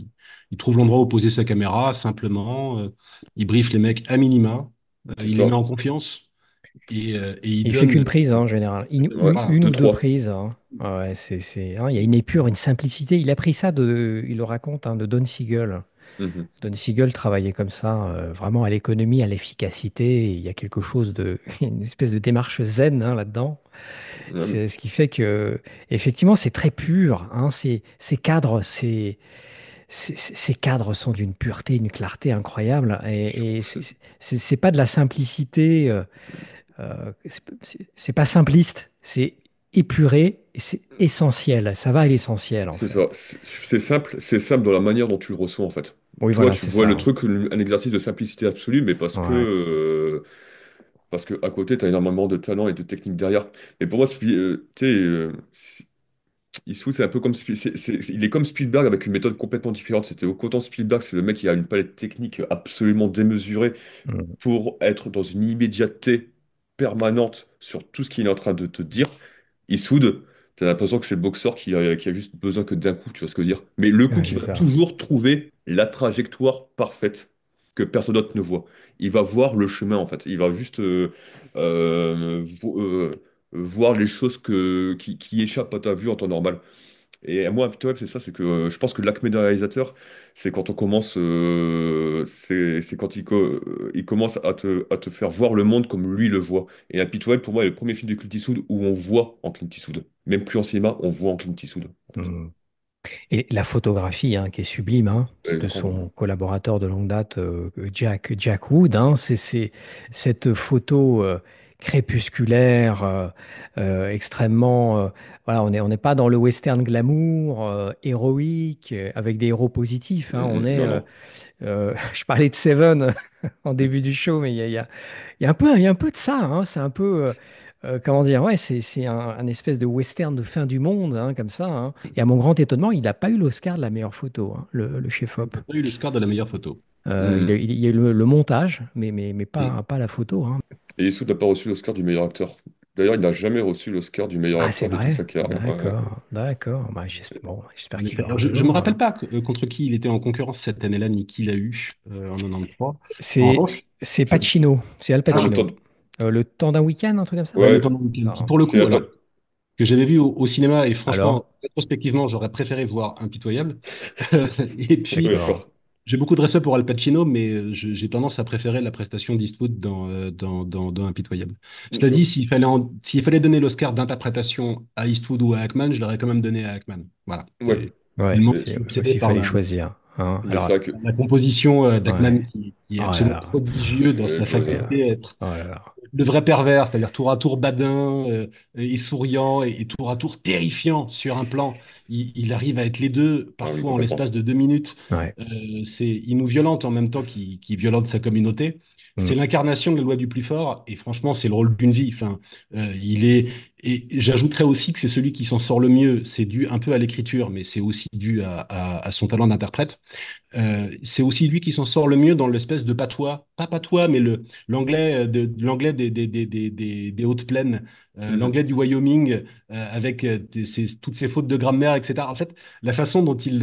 il trouve l'endroit où poser sa caméra, simplement. Il briefe les mecs à minima, c'est il les met ça. en confiance et il Il fait qu'une donne. prise, hein, en général. Ouais, Voilà. Une deux, ou deux trois. prises, hein. Ouais, hein, il y a une épure, une simplicité. Il a pris ça il le raconte, hein, de Don Siegel. Mhm. Don Siegel travaillait comme ça, vraiment à l'économie, à l'efficacité. Et il y a quelque chose une espèce de démarche zen, hein, là-dedans. Ouais, C'est ce qui fait que, effectivement, c'est très pur, hein. Ces cadres, ces cadres sont d'une pureté, d'une clarté incroyable. Et c'est pas de la simplicité. C'est pas simpliste, c'est épuré et c'est essentiel. Ça va à l'essentiel, en c'est ça. fait. C'est simple dans la manière dont tu le reçois en fait. Oui, Toi, voilà, tu c'est vois ça, le hein. truc, un exercice de simplicité absolue, mais Ouais. parce que à côté, tu as énormément de talent et de technique derrière. Mais pour moi, tu sais, Eastwood, c'est un peu comme il est comme Spielberg avec une méthode complètement différente. C'était autant Spielberg, c'est le mec qui a une palette technique absolument démesurée Mm. pour être dans une immédiateté permanente sur tout ce qu'il est en train de te dire. Eastwood, t'as l'impression que c'est le boxeur qui a juste besoin que d'un coup, tu vois ce que je veux dire. Mais le coup Ouais, qui c'est va ça. toujours trouver la trajectoire parfaite que personne d'autre ne voit. Il va voir le chemin en fait. Il va juste voir les choses qui échappent à ta vue en temps normal. Et moi, un c'est ça, c'est que je pense que l'acmé d'un réalisateur, c'est quand on commence, c'est quand il commence à te faire voir le monde comme lui le voit. Et Impitoyable, pour moi, est le premier film de Clint Eastwood où on voit en Clint Eastwood. Même plus en cinéma, on voit en Clint Eastwood, en fait. Hmm. Et la photographie, hein, qui est sublime, hein, de son collaborateur de longue date, Jack Wood, hein, c'est cette photo crépusculaire, extrêmement. Voilà, on n'est pas dans le western glamour, héroïque, avec des héros positifs, hein, on est. Non, non. Je parlais de Seven en début du show, mais il y a un peu de ça, hein, c'est un peu. Comment dire, ouais, c'est un espèce de western de fin du monde, hein, comme ça, hein. Et à mon grand étonnement, il n'a pas eu l'Oscar de la meilleure photo, hein, le chef Hop. Il a eu le score de la meilleure photo. Il y a eu le montage, mais Mm. pas la photo, hein. Et Eastwood n'a pas reçu l'Oscar du meilleur acteur. D'ailleurs, il n'a jamais reçu l'Oscar du meilleur Ah, c'est acteur de toute sa vrai? carrière. Ouais, ouais. D'accord, d'accord. Bah, bon, j'espère qu'il aura Alors, un je ne me jour, rappelle hein. pas contre qui il était en concurrence cette année-là, ni qui l'a eu en 93. En C'est revanche, c'est C'est Pacino, c'est Al c'est le ah, temps. Pacino. Le temps d'un week-end, un truc comme ça? ouais, le Ouais, temps d'un week-end, qui Ah, pour le c'est coup, un alors, peu. que j'avais vu au cinéma, et franchement, alors? rétrospectivement, j'aurais préféré voir Impitoyable. Et puis, D'accord. D'accord. j'ai beaucoup de respect pour Al Pacino, mais j'ai tendance à préférer la prestation d'Eastwood dans Impitoyable. Cela dit, D'accord. s'il fallait donner l'Oscar d'interprétation à Eastwood ou à Hackman, je l'aurais quand même donné à Hackman. Voilà. Ouais. Il Ouais, manque, Mais, je suis obsédé s'il par fallait choisir, hein. mais c'est Alors, vrai que. la composition d'Hackman ouais. qui est Oh là absolument là. prodigieux dans sa Oh là faculté à être là. le vrai pervers, c'est-à-dire tour à tour badin et souriant et tour à tour terrifiant sur un plan. Il arrive à être les deux, Ah oui, parfois en complètement. l'espace de 2 minutes. Ouais. Il nous violente en même temps qu'il violente sa communauté. C'est Mm. l'incarnation de la loi du plus fort et franchement, c'est le rôle d'une vie. Enfin, il est et j'ajouterais aussi que c'est celui qui s'en sort le mieux. C'est dû un peu à l'écriture, mais c'est aussi dû à son talent d'interprète. C'est aussi lui qui s'en sort le mieux dans l'espèce de patois, pas patois, mais l'anglais l'anglais des hautes plaines, Mhm. l'anglais du Wyoming, avec toutes ces fautes de grammaire, etc. En fait, la façon dont il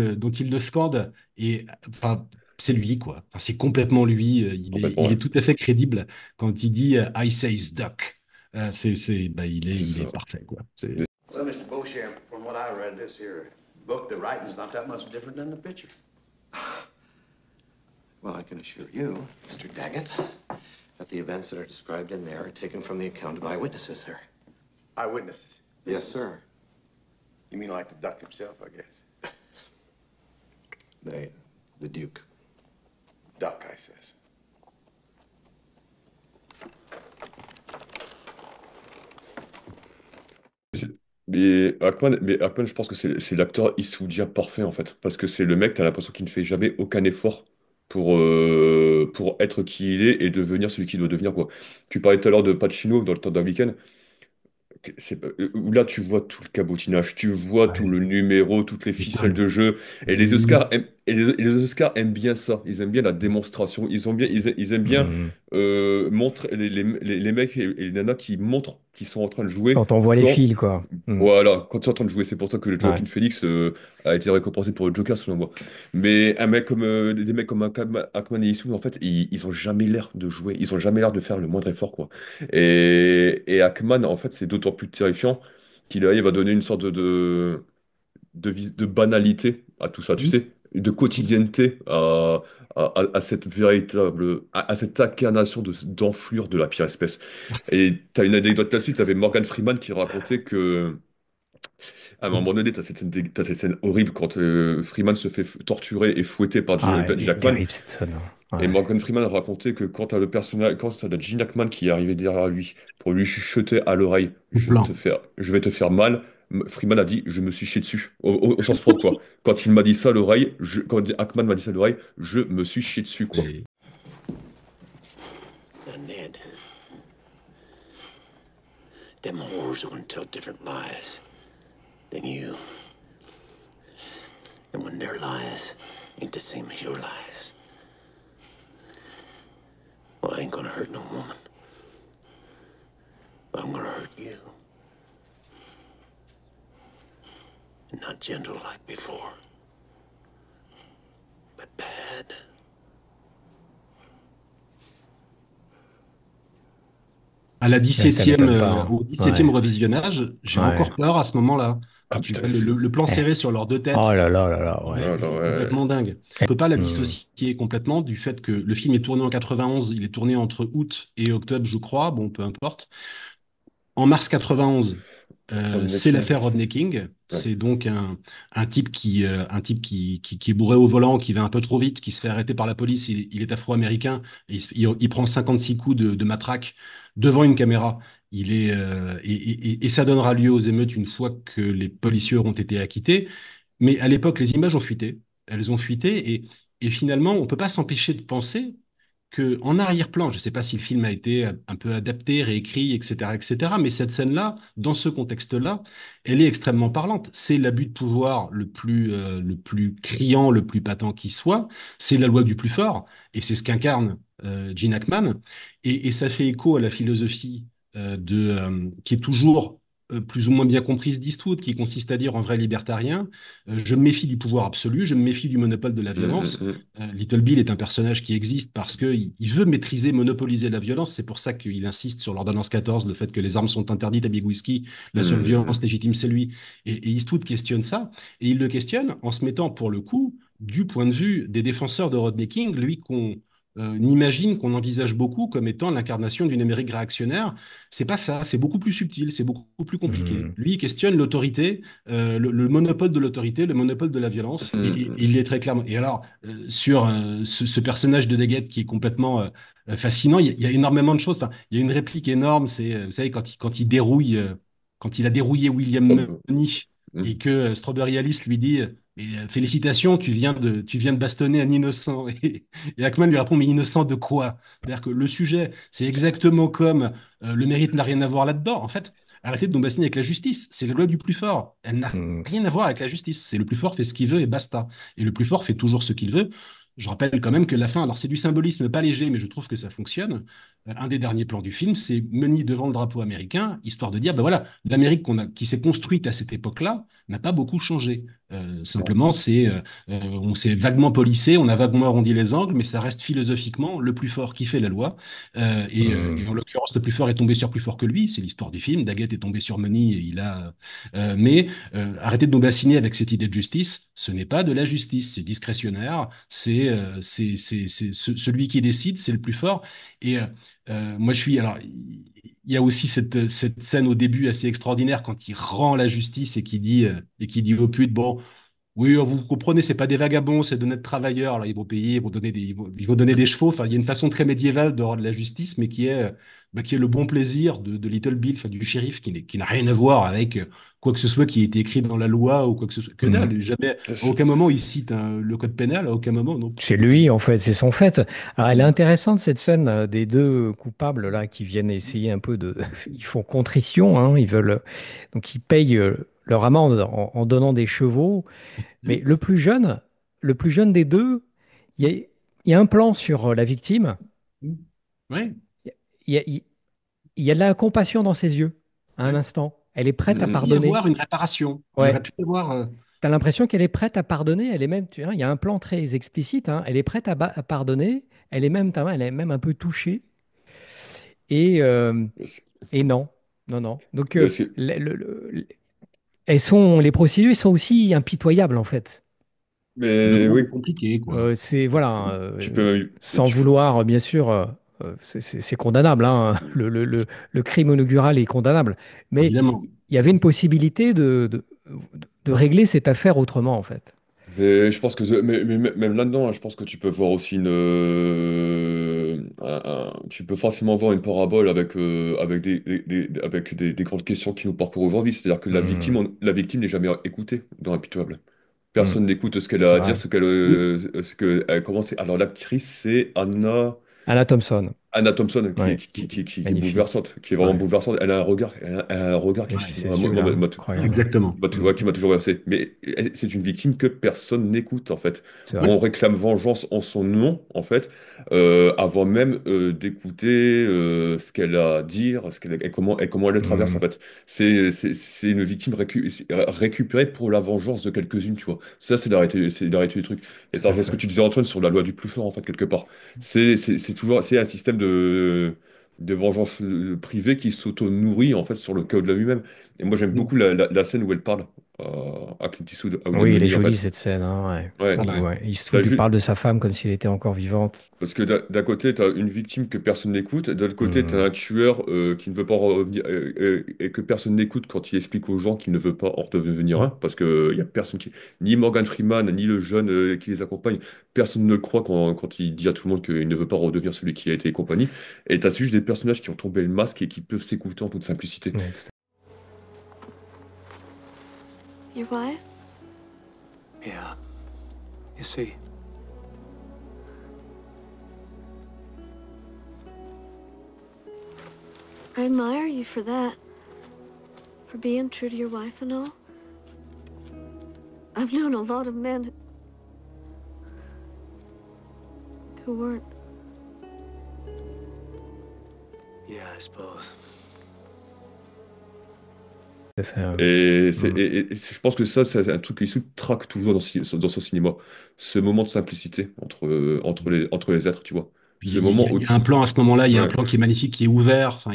le scande, et enfin, c'est lui, quoi. Enfin, c'est complètement lui. Complètement, Il ouais. est tout à fait crédible quand il dit I says duck. C'est Il est ça. parfait, quoi. Well, Mr. Beauchamp, from what I read this here book, the writing's not that much different than the picture. Well, I can assure you, Mr. Daggett, that the events that are described in there are taken from the account of eyewitnesses, sir. Eyewitnesses. Yes, sir. You mean like the duck himself, I guess. The Duke. Duck, I says. Mais Hackman, je pense que c'est l'acteur issoudien parfait en fait. Parce que c'est le mec, t'as l'impression qu'il ne fait jamais aucun effort pour être qui il est et devenir celui qu'il doit devenir, quoi. Tu parlais tout à l'heure de Pacino dans Le Temps d'un week-end. Où là, tu vois tout le cabotinage, tu vois tout Ouais. le numéro, toutes les ficelles Putain, de jeu. Et les il- Les Oscars aiment bien ça. Ils aiment bien la démonstration. Ils aiment bien Mm. montrer les mecs et les nanas qui montrent qu'ils sont en train de jouer Quand on voit les quand fils, quoi. Mm. voilà, quand tu es en train de jouer, c'est pour ça que le Ouais. Joaquin Phoenix a été récompensé pour le Joker, selon moi. Mais un mec comme, des mecs comme Hackman et Eastwood, en fait, ils ont jamais l'air de jouer, ils ont jamais l'air de faire le moindre effort, quoi. Et Hackman, en fait, c'est d'autant plus terrifiant qu'il arrive à donner une sorte de banalité à tout ça, tu sais, de quotidienneté à cette à cette incarnation d'enflure de la pire espèce. Et tu as une anecdote là-dessus, tu avais Morgan Freeman qui racontait que à un moment donné, t'as cette scène horrible quand Freeman se fait torturer et fouetter par Ah, elle Gene est Hackman. terrible cette scène, hein. Et Ouais. Morgan Freeman racontait que quand t'as le Gene Hackman qui est arrivé derrière lui pour lui chuchoter à l'oreille, Au plan. je vais te faire mal. Freeman a dit, je me suis chié dessus, au sens propre, quoi. Quand il m'a dit ça à l'oreille, quand Hackman m'a dit ça à l'oreille, je me suis chié dessus, quoi. Et- Now, Ned, them whores are gonna tell different lies than you. And when their lies ain't the same as your lies, well, I ain't gonna hurt no woman. But I'm gonna hurt you. Not gentle like before, but bad. À la Ouais, ça 17e, m'étonne pas, hein. au 17e Ouais. revisionnage, j'ai Ouais. encore peur à ce moment-là. Ah Tu putain, vois le plan Eh. serré sur leurs deux Oh têtes, là là là là, ouais. ah, non, est ouais. complètement dingue. On peut pas la Hmm. dissocier complètement du fait que le film est tourné en 91, il est tourné entre août et octobre, je crois, bon, peu importe. En mars 91, Rodney c'est King. l'affaire Rodney King. Ouais. C'est donc un type qui est bourré au volant, qui va un peu trop vite, qui se fait arrêter par la police. Il est afro-américain et il prend 56 coups de matraque devant une caméra. Et ça donnera lieu aux émeutes une fois que les policiers auront été acquittés. Mais à l'époque, les images ont fuité. Elles ont fuité et finalement, on ne peut pas s'empêcher de penser que en arrière-plan, je ne sais pas si le film a été un peu adapté, réécrit, etc., mais cette scène-là, dans ce contexte-là, elle est extrêmement parlante. C'est l'abus de pouvoir le plus criant, le plus patent qui soit. C'est la loi du plus fort, et c'est ce qu'incarne Gene Hackman. Et ça fait écho à la philosophie qui est toujours plus ou moins bien comprise d'Eastwood, qui consiste à dire en vrai libertarien, je me méfie du pouvoir absolu, je me méfie du monopole de la violence. Little Bill est un personnage qui existe parce qu'il veut maîtriser, monopoliser la violence. C'est pour ça qu'il insiste sur l'ordonnance 14, le fait que les armes sont interdites à Big Whisky, la seule violence légitime, c'est lui. Et Eastwood questionne ça, et il le questionne en se mettant, pour le coup, du point de vue des défenseurs de Rodney King, lui qu'on imagine, qu'on envisage beaucoup comme étant l'incarnation d'une Amérique réactionnaire. C'est pas ça, c'est beaucoup plus subtil, c'est beaucoup plus compliqué. Hmm. Lui, il questionne l'autorité, le monopole de l'autorité, le monopole de la violence, et il l'est très clairement. Et alors, sur ce personnage de Daggett qui est complètement fascinant. Il y a énormément de choses. Enfin, il y a une réplique énorme, c'est, vous savez, quand il a dérouillé William Money et que Strawberry Alice lui dit, mais, félicitations, tu viens de bastonner un innocent. Et Hackman lui répond, mais innocent de quoi? C'est-à-dire que le sujet, c'est exactement comme le mérite n'a rien à voir là-dedans. En fait, arrêtez de nous bassiner avec la justice. C'est la loi du plus fort. Elle n'a Hmm. rien à voir avec la justice. C'est le plus fort fait ce qu'il veut et basta. Et le plus fort fait toujours ce qu'il veut. Je rappelle quand même que la fin, alors c'est du symbolisme pas léger, mais je trouve que ça fonctionne. Un des derniers plans du film, c'est Money devant le drapeau américain, histoire de dire, ben voilà, l'Amérique qui s'est construite à cette époque-là n'a pas beaucoup changé. Simplement, on s'est vaguement policé, on a vaguement arrondi les angles, mais ça reste philosophiquement le plus fort qui fait la loi. Et Hmm. en l'occurrence, le plus fort est tombé sur plus fort que lui. C'est l'histoire du film. Daggett est tombé sur Money et mais arrêtez de nous bassiner avec cette idée de justice. Ce n'est pas de la justice, c'est discrétionnaire. Celui qui décide, c'est le plus fort. Et moi, je suis. Alors, il y a aussi cette scène au début assez extraordinaire quand il rend la justice et qui dit aux putes, bon. Oui, vous comprenez, c'est pas des vagabonds, c'est d'honnêtes travailleurs. Là, ils vont payer, ils vont donner des chevaux. Enfin, il y a une façon très médiévale de rendre la justice, mais qui est le bon plaisir de Little Bill, enfin, du shérif, qui n'a rien à voir avec quoi que ce soit qui a été écrit dans la loi ou quoi que ce soit. Que Hmm. dalle, jamais, à aucun moment il cite le code pénal, à aucun moment, non. C'est lui, en fait, c'est son fait. Alors, elle est Mm. intéressante, cette scène des deux coupables là qui viennent essayer un peu de. Ils font contrition, hein, ils veulent. Donc, ils payent leur amende en donnant des chevaux. Mais le plus jeune des deux, il y a, il y a un plan sur la victime. Mm. Ouais. Il y a, il y a de la compassion dans ses yeux, à un Ouais. instant. Elle est Il prête à aurait pu y pardonner. avoir une réparation. Il aurait Ouais. pu y avoir. Tu as l'impression qu'elle est prête à pardonner. Elle est même, tu vois, il y a un plan très explicite, hein. Elle est prête à pardonner. Elle est même un peu touchée. Et, euh, et non, non, non. Donc, Mais c'est- les procédures sont aussi impitoyables, en fait. Le mais monde oui, est compliqué, quoi. C'est, voilà, tu peux. sans vouloir, bien sûr, c'est condamnable, hein. Le crime inaugural est condamnable. Mais Évidemment. il y avait une possibilité de régler cette affaire autrement, en fait. Mais je pense que même là-dedans, hein, je pense que tu peux voir aussi tu peux facilement voir une parabole avec des grandes questions qui nous parcourent aujourd'hui. C'est-à-dire que Hmm, la victime n'est jamais écoutée dans Impitoyable. hmm, Personne n'écoute ce qu'elle a c'est à dire, vrai. Oui, ce que elle commence. Alors l'actrice, c'est Anna Thompson, Anna Thompson ouais, qui est magnifique. bouleversante, qui est vraiment Ouais, bouleversante. Elle a un regard qui, ouais, ces moi, yeux-là, incroyable. exactement. Hmm, qui m'a toujours versé. Mais c'est une victime que personne n'écoute, en fait. c'est vrai. Oui. On réclame vengeance en son nom, en fait, avant même d'écouter ce qu'elle a à dire, et comment elle le traverse, Hmm, en fait. C'est une victime récupérée pour la vengeance de quelques-unes, tu vois. Ça, c'est la réalité du truc. Et tout ça à rejoint ce que fait. tu disais, Antoine, sur la loi du plus fort, en fait, quelque part. C'est un système de vengeance privée qui s'auto-nourrit, en fait, sur le chaos de la lui-même. Et moi, j'aime Mm. beaucoup la scène où elle parle. à Clint Eastwood, à William Oui, elle est Munny, en jolie fait. cette scène, hein, ouais. Ouais. Ah bah, Ouais. T'as Eastwood lui ju- parle de sa femme comme si elle était encore vivante. Parce que d'un côté, tu as une victime que personne n'écoute, de l'autre côté, tu as Hmm. un tueur qui ne veut pas revenir, et que personne n'écoute quand il explique aux gens qu'il ne veut pas en devenir un, parce que y a personne qui, ni Morgan Freeman, ni le jeune qui les accompagne, personne ne le croit quand il dit à tout le monde qu'il ne veut pas redevenir celui qui a été et compagnie. Et tu as juste des personnages qui ont tombé le masque et qui peuvent s'écouter en toute simplicité. Ouais, tout Your wife? Yeah. You see, I admire you for that. For being true to your wife and all. I've known a lot of men who weren't. yeah, I suppose. à fait, Et, hmm. je pense que ça, c'est un truc qui se traque toujours dans son cinéma. Ce moment de simplicité entre les êtres, tu vois. puis Ce moment où il y a un tu... plan à ce moment-là, il y a un Ouais. plan qui est magnifique, qui est ouvert. Enfin,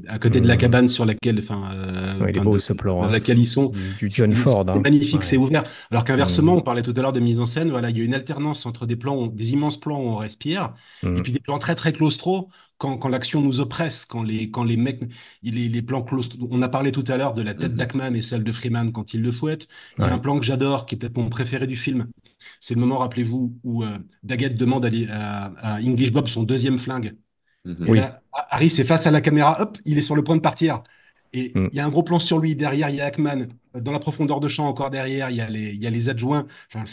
à côté de la Hmm. cabane sur laquelle, Ouais, il est beau ce plan, dans hein. laquelle ils sont, Du John Ford, c'est hein. magnifique, c'est Ouais. ouvert. Alors Hmm. qu'inversement, on parlait tout à l'heure de mise en scène. Voilà, il y a une alternance entre des plans, des immenses plans où on respire, et Hmm. puis des plans très très claustro quand l'action nous oppresse, quand les mecs, les plans claustro. On a parlé tout à l'heure de la tête Mhm. d'Ackman et celle de Freeman quand ils le fouettent. Il y a un Ouais. plan que j'adore, qui est peut-être mon préféré du film. C'est le moment, rappelez-vous, où Daggett demande à English Bob son deuxième flingue. Et Mhm. Oui. là, Harry, c'est face à la caméra, hop, il est sur le point de partir. Et Hmm. il y a un gros plan sur lui. Derrière, il y a Hackman. Dans la profondeur de champ, encore derrière, il y a les adjoints. Enfin,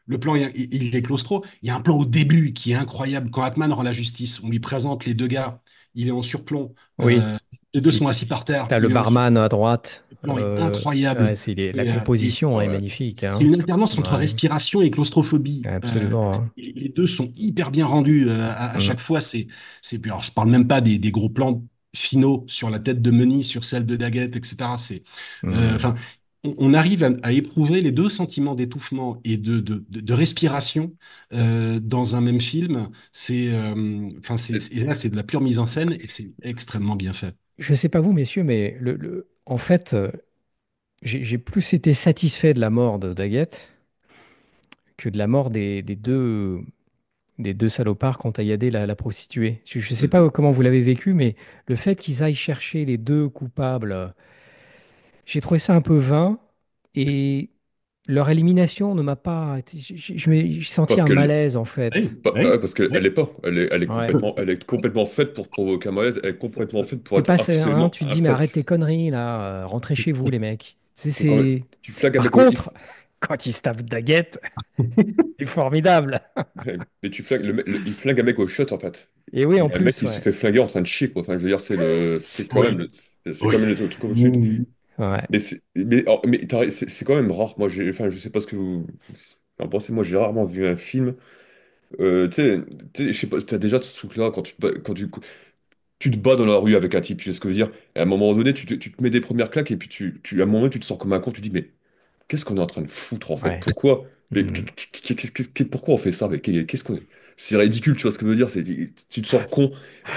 le plan, il est claustro. Il y a un plan au début qui est incroyable. Quand Hackman rend la justice, on lui présente les deux gars. Il est en surplomb. Oui. Les deux Puis sont assis par terre. t'as le Il est en surplomb. barman à droite. Le plan est incroyable. Ouais, la composition est Ouais. magnifique, C'est hein. une alternance entre Ouais, respiration et claustrophobie. absolument, hein. Et les deux sont hyper bien rendus à Hmm. chaque fois. Alors, je parle même pas des gros plans finaux sur la tête de Money, sur celle de Daggett, etc. Hmm. Enfin, on arrive à éprouver les deux sentiments d'étouffement et de respiration dans un même film. Et là, c'est de la pure mise en scène et c'est extrêmement bien fait. Je sais pas vous, messieurs, mais en fait, j'ai plus été satisfait de la mort de Daggett que de la mort des deux salopards quant à Yadé, la prostituée. Je ne sais Mhm. pas comment vous l'avez vécu, mais le fait qu'ils aillent chercher les deux coupables, j'ai trouvé ça un peu vain et leur élimination ne m'a pas. J'ai senti Parce un qu'elle malaise en fait. Oui, oui, parce qu'elle elle oui. est pas. Ouais. Elle est complètement faite pour provoquer un malaise. Elle est complètement faite pour T'es être pas, hein, absolument tu te dis, mais arrête tes insatisfaisante. conneries là, rentrez chez vous les mecs. C'est quand même, tu flagues Par avec, contre, quand ils se tapent Daguette, c'est formidable. mais il flingue un mec au shot en fait. Et oui, en Et un mec plus, qui se ouais. fait flinguer en train de chier quoi. Enfin, je veux dire, c'est quand Oui, même, c'est oui. quand même le truc comme chute. Ouais. C'est quand même rare. Moi, enfin, je sais pas ce que vous en pensez. Moi, j'ai rarement vu un film. Je sais pas, t'as déjà ce truc-là quand tu te bats dans la rue avec un type, tu sais ce que je veux dire? Et à un moment donné, tu te mets des premières claques et puis à un moment donné, tu te sens comme un con. Tu te dis, mais qu'est-ce qu'on est en train de foutre en fait? Ouais. Pourquoi? Mais Hmm. pourquoi on fait ça? Mais qu'est-ce qu'on C'est ridicule, tu vois ce que je veux dire? Tu te sens con.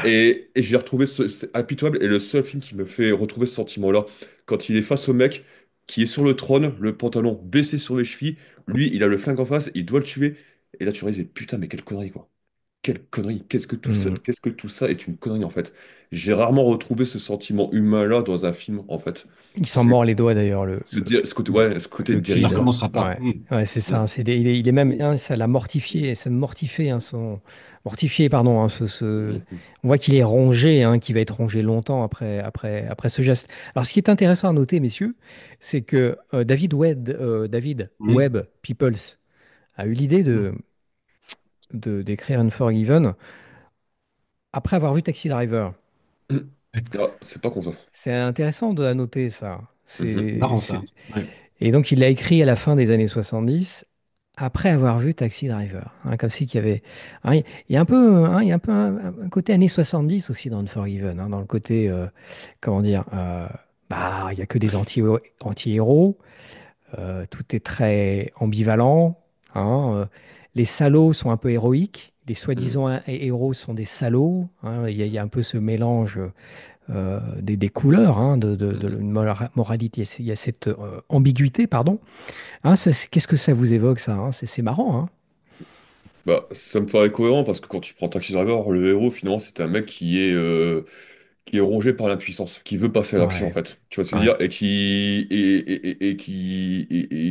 Et j'ai retrouvé c'est impitoyable. Et le seul film qui me fait retrouver ce sentiment-là, quand il est face au mec qui est sur le trône, le pantalon baissé sur les chevilles, lui, il a le flingue en face, il doit le tuer. Et là, tu réalises, mais putain, mais quelle connerie, quoi. Quelle connerie. Hmm. Qu'est-ce que tout ça est une connerie, en fait. J'ai rarement retrouvé ce sentiment humain-là dans un film, en fait. Il s'en C'est mord les doigts d'ailleurs, ce côté, ouais, ce côté le Ça kid. dérision. recommencera pas. Ouais, ouais, c'est Mm. ça. Il est même, hein, ça l'a mortifié, ça mortifie, hein, mortifié, pardon. Hein, Mhm. on voit qu'il est rongé, hein, qu'il va être rongé longtemps après ce geste. Alors, ce qui est intéressant à noter, messieurs, c'est que David Mm. Webb Peoples a eu l'idée d'écrire Unforgiven après avoir vu Taxi Driver. Mm. Ah, c'est pas content. C'est intéressant de noter ça. Mhm. Marrant ça. Ouais. Et donc, il l'a écrit à la fin des années 70, après avoir vu Taxi Driver. Hein, comme si qu'il y avait. Hein, il y a un peu, hein, il y a un peu un côté années 70 aussi dans Unforgiven, hein, dans le côté, comment dire, bah, il n'y a que des anti-héros, tout est très ambivalent. Hein, les salauds sont un peu héroïques, les Mhm. soi-disant héros sont des salauds. Hein, il y a un peu ce mélange des couleurs, hein, une moralité. Il y a cette ambiguïté, pardon. Hein, qu'est-ce que ça vous évoque, ça, hein? C'est marrant, hein? Bah, ça me paraît cohérent parce que quand tu prends Taxi Driver, le héros, finalement, c'est un mec qui est rongé par l'impuissance, qui veut passer à l'action, en Ouais, fait. Tu vois ce que je veux ouais. dire? Et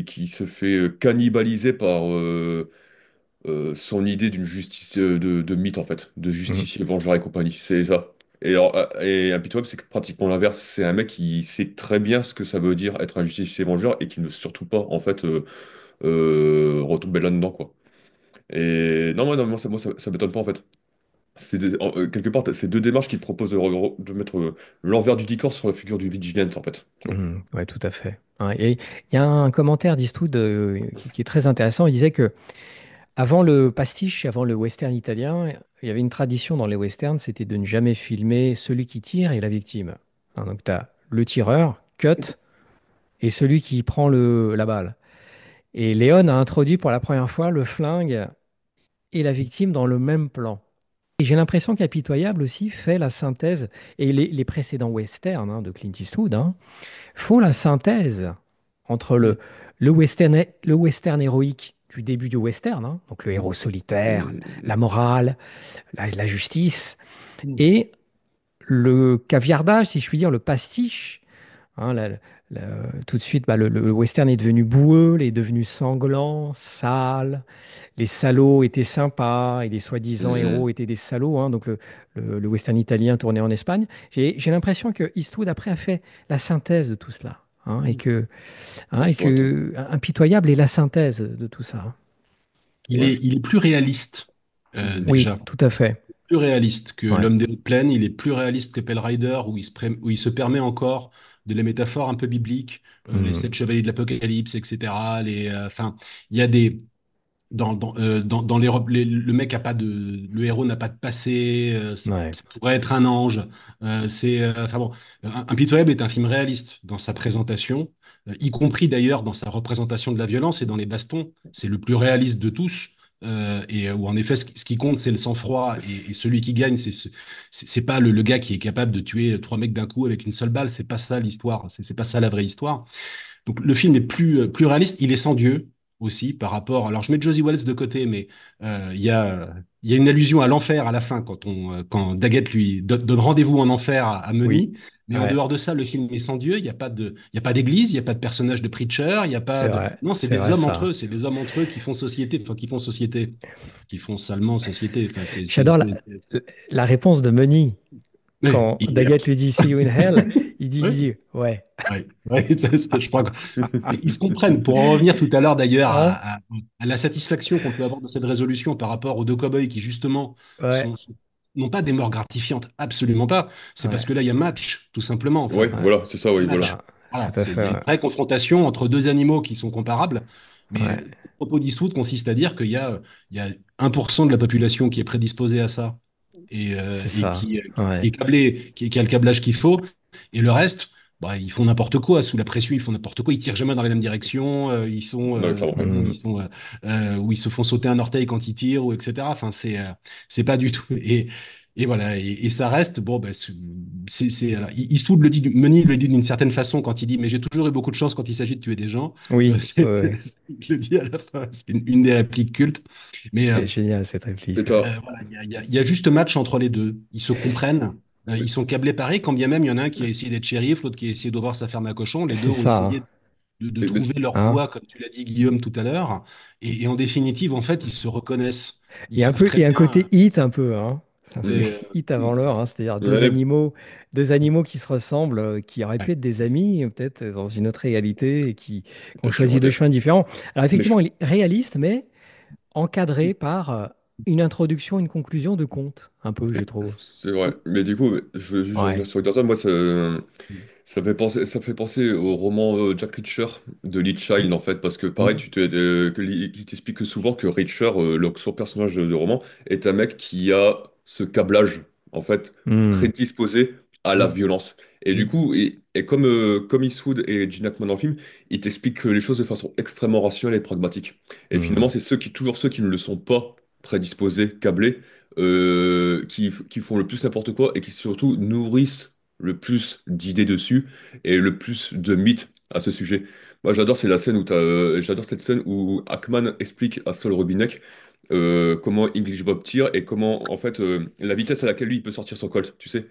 qui se fait cannibaliser par son idée d'une justice de mythe, en fait, de Mm. justicier, vengeur et compagnie. C'est ça. Et, alors, et Impitoyable, c'est pratiquement l'inverse. C'est un mec qui sait très bien ce que ça veut dire être un justicier vengeur et qui ne veut surtout pas, en fait, retomber là-dedans, quoi. Et non, non, ça m'étonne pas, en fait. Quelque part, c'est deux démarches qui te proposent de mettre l'envers du décor sur la figure du vigilante, en fait. Tu vois. Ouais, tout à fait. Ouais, et il y a un commentaire d'Eastwood qui est très intéressant. Il disait que avant le pastiche, avant le western italien, il y avait une tradition dans les westerns, c'était de ne jamais filmer celui qui tire et la victime. Hein, donc tu as le tireur, cut, et celui qui prend la balle. Et Léon a introduit pour la première fois le flingue et la victime dans le même plan. Et j'ai l'impression qu'Impitoyable aussi fait la synthèse, et les précédents westerns, hein, de Clint Eastwood, hein, font la synthèse entre Mm. le western héroïque du début du western, hein, donc le héros solitaire, la Mm, morale, la justice, Mm. et le caviardage, si je puis dire, le pastiche. Hein, tout de suite, bah, le western est devenu boueux, il est devenu sanglant, sale. Les salauds étaient sympas et les soi-disant héros mm, étaient des salauds. Hein, donc le western italien tourné en Espagne. J'ai l'impression que Eastwood après a fait la synthèse de tout cela. Hein, et ouais, que Impitoyable est la synthèse de tout ça. Hein. Il ouais, est, il est plus réaliste, Oui, déjà. tout à fait. Plus réaliste que Ouais. L'Homme des hautes plaines, il est plus réaliste que Pell Rider, où il se permet encore de la métaphore un peu biblique, les Hmm. sept chevaliers de l'Apocalypse, etc. Enfin, il y a des dans le mec a pas de le héros n'a pas de passé, Ouais. ça pourrait être un ange. Enfin bon, Impitoyable est un film réaliste dans sa présentation, y compris d'ailleurs dans sa représentation de la violence et dans les bastons. C'est le plus réaliste de tous. Où en effet ce qui compte c'est le sang-froid et celui qui gagne c'est pas le gars qui est capable de tuer trois mecs d'un coup avec une seule balle, c'est pas ça l'histoire, c'est pas ça la vraie histoire. Donc le film est plus réaliste, il est sans Dieu aussi par rapport. Alors je mets Josie Wells de côté, mais il y a une allusion à l'enfer à la fin quand Daggett lui donne rendez-vous en enfer à Oui. Money. Mais en Ouais. dehors de ça, le film est sans Dieu. Il y a pas d'église, il y a pas de personnage de preacher, il y a pas de. Non, c'est C'est des vrai hommes entre ça. eux, c'est des hommes entre eux qui font société, enfin qui font salement société. Enfin, J'adore la réponse de Money Ouais, quand Daggett lui dit See you in hell. Il ouais, dit ouais. ouais, je crois qu'ils se comprennent. Pour en revenir tout à l'heure d'ailleurs Hein? à la satisfaction qu'on peut avoir de cette résolution par rapport aux deux cow-boys qui justement Ouais. n'ont pas des morts gratifiantes, absolument pas. C'est parce Ouais. que là il y a match, tout simplement en fait. ouais, Ouais. voilà, c'est ça, oui, C'est voilà. Match. ça. Tout Voilà, à il fait. y a une Ouais. vraie confrontation entre deux animaux qui sont comparables. Mais Ouais. le propos d'Eastwood consiste à dire il y a 1% de la population qui est prédisposée à ça C'est et ça. qui est Ouais. câblé, qui a le câblage qu'il faut. Et le reste, bah, ils font n'importe quoi. Sous la pression, ils font n'importe quoi. Ils tirent jamais dans la même direction. Non, clairement. Hmm. Où ils se font sauter un orteil quand ils tirent, ou etc. Enfin, c'est pas du tout. Et voilà. Et ça reste, bon, bah, alors, Eastwood Money le dit d'une certaine façon quand il dit, mais j'ai toujours eu beaucoup de chance quand il s'agit de tuer des gens. Oui. Ouais. Il le dit à la fin. C'est une des répliques cultes. Mais Elle est géniale cette réplique. Et Ouais. voilà, il y a juste match entre les deux. Ils se comprennent. Ils sont câblés pareil, quand bien même il y en a un qui a essayé d'être shérif, l'autre qui a essayé d'ouvrir sa ferme à cochon. Les deux C'est ont ça. Hein. essayé de mais- trouver leur Hein. voie, comme tu l'as dit, Guillaume, tout à l'heure. Et en définitive, en fait, ils se reconnaissent. Ils savent Il très y a un bien. côté hit un peu, hein. C'est un peu mm, hit avant l'heure, hein. C'est-à-dire ouais, deux animaux qui se ressemblent, qui auraient pu Ouais, être des amis, peut-être dans une autre réalité, et qui ont qui vont choisi deux être- chemins différents. Alors mais je- effectivement, il est réaliste, mais encadré par une introduction, une conclusion de conte, un peu, je trouve. c'est vrai. Mais du coup, je veux juste revenir Ouais. sur Dayton. Moi, ça fait penser au roman Jack Reacher de Lee Child, en fait, parce que pareil, il t'explique que souvent que Reacher, son personnage de roman, est un mec qui a ce câblage, en fait, Hmm. prédisposé à la violence. Et du Mm. coup, comme Eastwood et Gene Hackman dans le film, il t'explique les choses de façon extrêmement rationnelle et pragmatique. Et Hmm. finalement, c'est toujours ceux qui ne le sont pas prédisposés, câblés, qui font le plus n'importe quoi et qui surtout nourrissent le plus d'idées dessus et le plus de mythes à ce sujet. Moi, j'adore cette scène où Ackman explique à Saul Rubinek comment English Bob tire et comment, en fait, la vitesse à laquelle lui, il peut sortir son Colt, tu sais.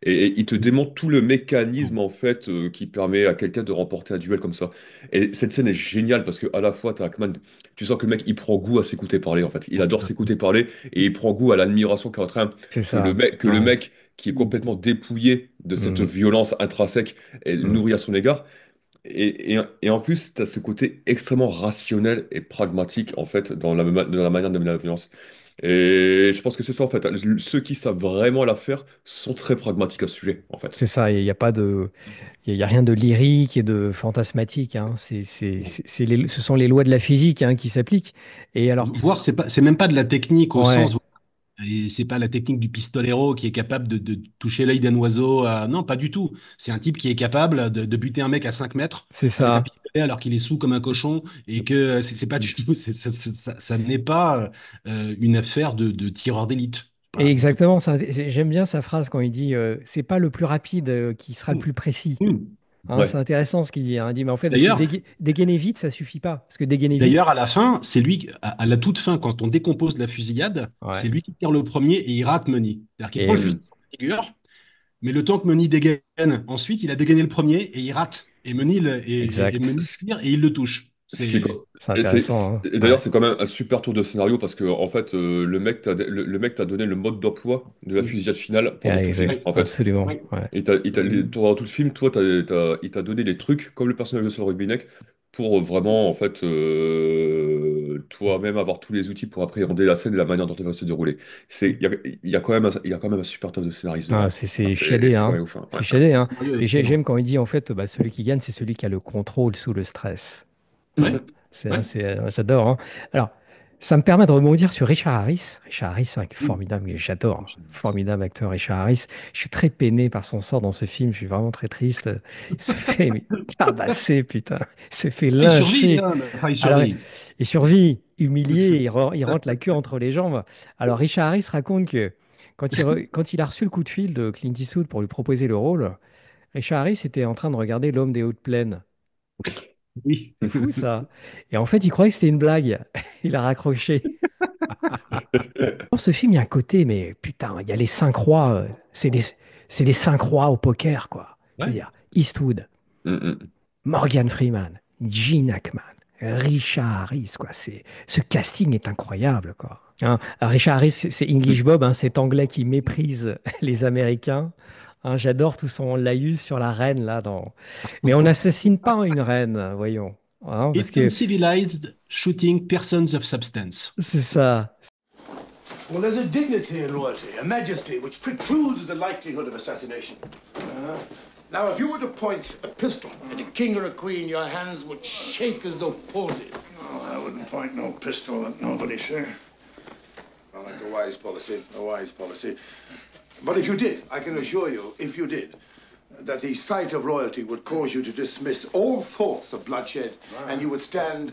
Et il te démontre tout le mécanisme, en fait, qui permet à quelqu'un de remporter un duel comme ça. Et cette scène est géniale parce que à la fois, t'as Ackman, tu sens que le mec, il prend goût à s'écouter parler, en fait. Il adore s'écouter parler et il prend goût à l'admiration qu'il est en train, C'est ça. que le Ouais. mec qui est complètement dépouillé de cette Mm, violence intrinsèque est mm. nourri à son égard. Et en plus, tu as ce côté extrêmement rationnel et pragmatique, en fait, dans la manière de mener la violence. Et je pense que c'est ça, en fait. Ceux qui savent vraiment la faire sont très pragmatiques à ce sujet, en fait. C'est ça, il n'y a pas de, il y a rien de lyrique et de fantasmatique, hein. Ce sont les lois de la physique, hein, qui s'appliquent. Et alors, Voire, c'est même pas de la technique au ouais, sens. Et c'est pas la technique du pistolero qui est capable de toucher l'œil d'un oiseau. Non, pas du tout. C'est un type qui est capable de buter un mec à 5 mètres c'est avec un ça. pistolet alors qu'il est sous comme un cochon et que c'est pas du tout. Ça n'est pas une affaire de tireur d'élite. Et Pas du tout. exactement, j'aime bien sa phrase quand il dit c'est pas le plus rapide qui sera le Hum, plus précis. hum. Hein, c'est Ouais. intéressant ce qu'il dit, hein. Il dit, mais en fait, parce que D'ailleurs, dégainer vite, ça suffit pas. Parce que dégainer vite, D'ailleurs, à la fin, c'est lui, à la toute fin, quand on décompose la fusillade, c'est ouais. lui qui tire le premier et il rate Money. C'est-à-dire qu'il prend Et le fusil oui, Hmm. sur la figure, mais le temps que Money dégaine, ensuite, il a dégainé le premier et il rate. Et et exact. Money tire et il le touche. Ce qui est C'est et intéressant, hein. et d'ailleurs, Ouais. c'est quand même un super tour de scénario parce que, en fait, le mec t'a donné le mode d'emploi de la fusillade finale pendant tout le film, Oui, en fait. Absolument. oui. Ouais. Pendant tout le film, toi, il t'a donné les trucs, comme le personnage de Saul Rubinek, pour vraiment, en fait, toi-même avoir tous les outils pour appréhender la scène et la manière dont elle va se dérouler. Il y a quand même il y a quand même un super top de scénariste Ah, derrière. c'est C'est chiadé, c'est quand hein. même ouf, hein. Ouais, C'est ouais. chiadé, Le hein. scénario est Et excellent. j'aime quand il dit, en fait, bah, celui qui gagne, c'est celui qui a le contrôle sous le stress. Ouais, ouais. J'adore, hein. Alors, ça me permet de rebondir sur Richard Harris. Richard Harris, c'est un formidable, j'adore. Formidable acteur, Richard Harris. Je suis très peiné par son sort dans ce film. Je suis vraiment très triste. Il se fait mais, tabasser, putain. Il se fait Il survit, lyncher. hein, enfin, il Alors, survit. il survit, humilié, il rentre la queue entre les jambes. Alors, Richard Harris raconte que quand il a reçu le coup de fil de Clint Eastwood pour lui proposer le rôle, Richard Harris était en train de regarder L'Homme des Hautes Plaines. Oui. C'est fou ça. Et en fait, il croyait que c'était une blague. Il a raccroché. Dans ce film, il y a un côté, mais putain, il y a les cinq rois. C'est les cinq rois au poker, quoi. Je veux Ouais. dire, Eastwood, Mm, Morgan Freeman, Gene Hackman, Richard Harris, quoi. Ce casting est incroyable, quoi. Hein, Richard Harris, c'est English Bob, hein, cet Anglais qui méprise les Américains. Hein, j'adore tout son laïus sur la reine, là. Mais on n'assassine pas une reine, voyons. Hein, parce It's que uncivilized shooting persons of substance. c'est ça. Well, there's a dignity in royalty, a majesty, which precludes the likelihood of assassination. Now, if you were to point a pistol at a king or a queen, your hands would shake as though pulled in. Oh, I wouldn't point no pistol at nobody, sir. Well, that's a wise policy, a wise policy. But if you did, I can assure you, if you did, that the sight of royalty would cause you to dismiss all thoughts of bloodshed, and you would stand,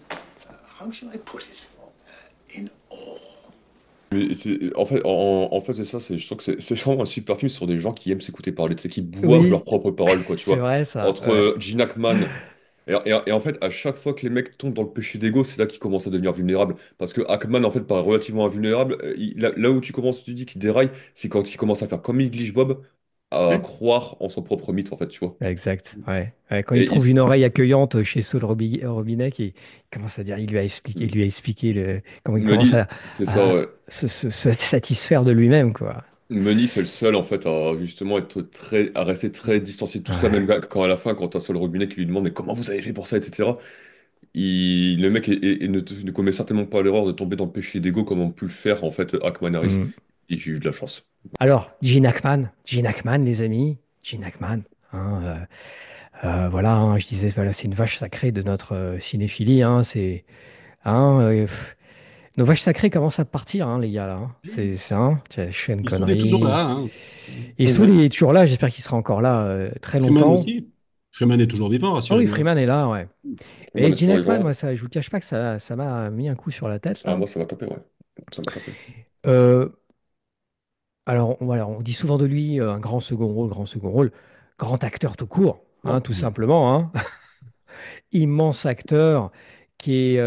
how shall I put it, in awe. Mais en fait, c'est ça, je trouve que c'est vraiment un super film sur des gens qui aiment s'écouter parler, tu sais, qui boivent leurs Oui, propres paroles, quoi, tu c'est vois. vrai ça. Entre Ouais. Gene Hackman et en fait, à chaque fois que les mecs tombent dans le péché d'ego, c'est là qu'ils commencent à devenir vulnérables. Parce que Hackman, en fait, paraît relativement invulnérable. Là où tu dis qu'il déraille, c'est quand il commence à faire comme English Bob, à Ouais. croire en son propre mythe, en fait, tu vois. Exact. Ouais. Ouais, quand il Et trouve une oreille accueillante chez Saul Robinet, il commence à dire, il lui a expliqué comment il commence Money, c'est ça, à ouais. se satisfaire de lui-même, quoi. Money, c'est le seul en fait à justement à rester très distancié de tout ça, même Ouais. quand à la fin, quand t'as Saul Robinet qui lui demande mais comment vous avez fait pour ça, etc. Le mec ne commet certainement pas l'erreur de tomber dans le péché d'ego comme ont pu le faire en fait Hackman Harris. Mm. Et j'ai eu de la chance. Alors, Gene Hackman, les amis, Gene Hackman. Hein, voilà, hein, je disais, voilà, c'est une vache sacrée de notre cinéphilie. Hein, hein, nos vaches sacrées commencent à partir, hein, les gars, là. Hein. C'est ça, hein, tiens, Sean Il est toujours Connery. là, hein. Et Soul est toujours là, j'espère qu'il sera encore là très Freeman longtemps. aussi. Freeman est toujours vivant, Ah oui, rassurez-vous. Freeman est là, ouais. Freeman Mais est Gene Hackman, survivant. moi, ça, je vous cache pas que ça m'a mis un coup sur la tête, Ah, là. moi, ça m'a tapé, ouais. Ça m'a tapé. Euh, alors, voilà, on dit souvent de lui un grand second rôle, grand second rôle. grand acteur tout court, Ouais. tout simplement, hein. Immense acteur qui est,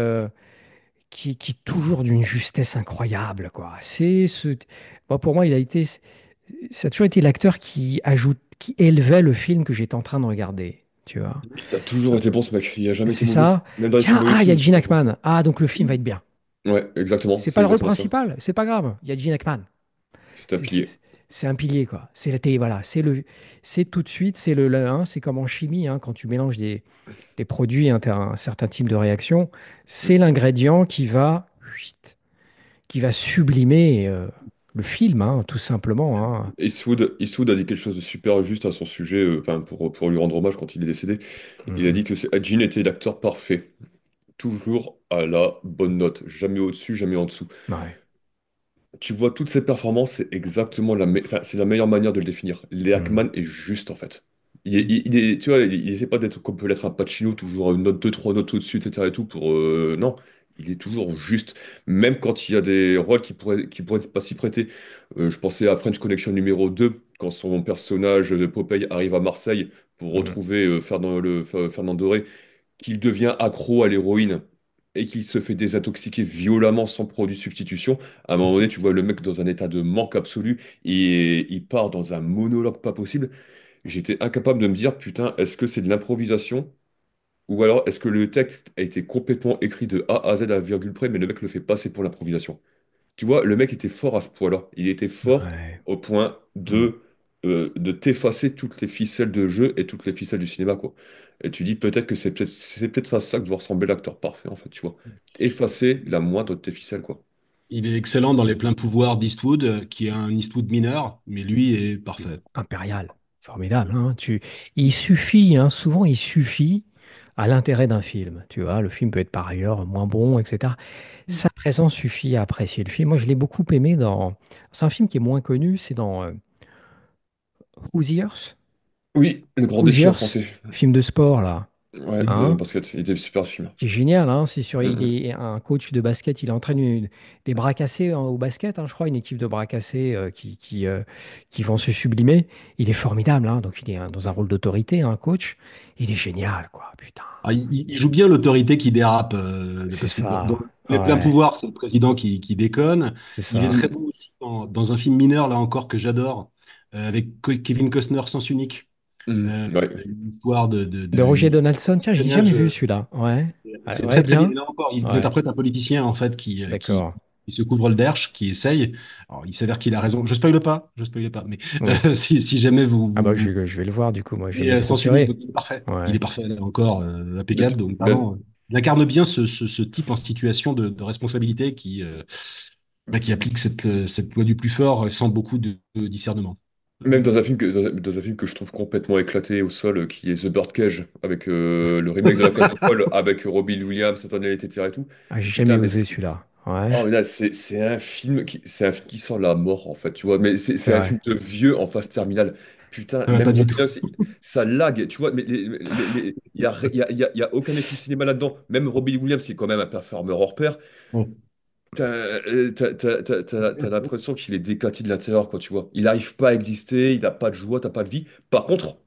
qui est toujours d'une justesse incroyable, quoi. Bon, pour moi, ça a toujours été l'acteur qui élevait le film que j'étais en train de regarder, tu vois. Il a toujours été bon, ce mec. Il a jamais été C'est mauvais. ça. Même dans les films Tiens, mauvais il y a films, Gene c'était bon. Hackman. Ah, donc le film va être bien. Ouais, exactement. C'est C'est pas le rôle exactement ça. principal, c'est pas grave. Il y a Gene Hackman. C'est un C'est pilier. c'est- c'est un pilier, quoi. C'est voilà, c'est tout de suite, c'est comme en chimie, hein, quand tu mélanges des produits, hein, t'as un certain type de réaction, c'est l'ingrédient qui va sublimer le film, hein, tout simplement, hein. Eastwood a dit quelque chose de super juste à son sujet, enfin, pour lui rendre hommage quand il est décédé. Il a Mhm. dit que Gene était l'acteur parfait. Toujours à la bonne note. Jamais au-dessus, jamais en dessous. Ouais. Tu vois, toutes ces performances, c'est exactement enfin, c'est la meilleure manière de le définir. Lee Mhm. Hackman est juste, en fait. Tu vois, il essaie pas d'être comme peut l'être un Pacino, toujours une note, deux, trois notes au-dessus, etc. et tout, non, il est toujours juste. Même quand il y a des rôles qui pourraient pas s'y prêter. Je pensais à French Connection numéro 2 quand son personnage de Popeye arrive à Marseille pour Mhm. retrouver Fernand Doré, qu'il devient accro à l'héroïne et qu'il se fait désintoxiquer violemment sans produit de substitution. À un moment donné, tu vois le mec dans un état de manque absolu et il part dans un monologue pas possible. J'étais incapable de me dire, putain, est-ce que c'est de l'improvisation ou alors est-ce que le texte a été complètement écrit de A à Z à la virgule près, mais le mec le fait passer pour l'improvisation. Tu vois, le mec était fort à ce point-là. Il était fort Ouais. au point Mhm. de t'effacer toutes les ficelles de jeu et toutes les ficelles du cinéma, quoi. Et tu dis peut-être que c'est peut-être à ça que doit ressembler l'acteur parfait, en fait, tu vois. Effacer la moindre de tes ficelles, quoi. Il est excellent dans les pleins pouvoirs d'Eastwood, qui est un Eastwood mineur, mais lui est parfait. Impérial. Formidable, hein. Il suffit, hein, souvent il suffit à l'intérêt d'un film. Tu vois, le film peut être par ailleurs moins bon, etc. Sa présence suffit à apprécier le film. Moi, je l'ai beaucoup aimé dans. C'est un film qui est moins connu, c'est dans Hoosiers. Oui, le grand défi en Hoosiers, français. film de sport, là. Ouais, de Hein, basket. Il était super film. qui est génial, hein. Il Mhm. est un coach de basket, il entraîne des bras cassés hein, au basket, hein, je crois, une équipe de bras cassés qui vont se sublimer. Il est formidable, hein. Donc il est dans un rôle d'autorité, un coach. Il est génial, quoi, putain. Ah, il joue bien l'autorité qui dérape, C'est parce que dans ça, les pleins ouais, pouvoirs, c'est le président qui déconne. c'est Il est ça. très Mhm. bon aussi dans un film mineur, là encore, que j'adore, avec Kevin Costner, Sens Unique. Mhm. Ouais. Une histoire De Roger une Donaldson, tiens, je l'ai jamais espionnage. vu celui-là. Ouais, ouais, C'est ouais, très très bien. bien. Et là encore, il Ouais, interprète un politicien en fait d'accord. qui se couvre le derche, qui essaye. Alors, il s'avère qu'il a raison. Je spoile pas, mais Oui. si jamais Ah bah je vais le voir du coup, moi je vais me et le Sens Unique, procurer. donc il est parfait. Il est Ouais. parfait là encore, Mais, impeccable. Donc même, vraiment, il incarne bien ce type en situation de responsabilité qui applique cette loi du plus fort sans beaucoup de discernement. Même dans un film que je trouve complètement éclaté au sol, qui est The Birdcage, avec le remake de La Cage aux Folles, avec Robin Williams, Anthony etc. et tout. Ah, j'ai jamais Putain, mais osé celui-là. Ouais, oh, mais là, c'est un film qui sent la mort, en fait, tu vois. Mais c'est c'est c'est un vrai. film de vieux en phase terminale. Putain, Pas même du Robin tout. Williams, ça lag, tu vois. Mais il n'y a, y a aucun esprit cinéma là-dedans. Même Robin Williams, qui est quand même un performeur hors pair. T'as l'impression qu'il est décati de l'intérieur, quoi, tu vois. Il n'arrive pas à exister, il n'a pas de joie, t'as pas de vie. Par contre,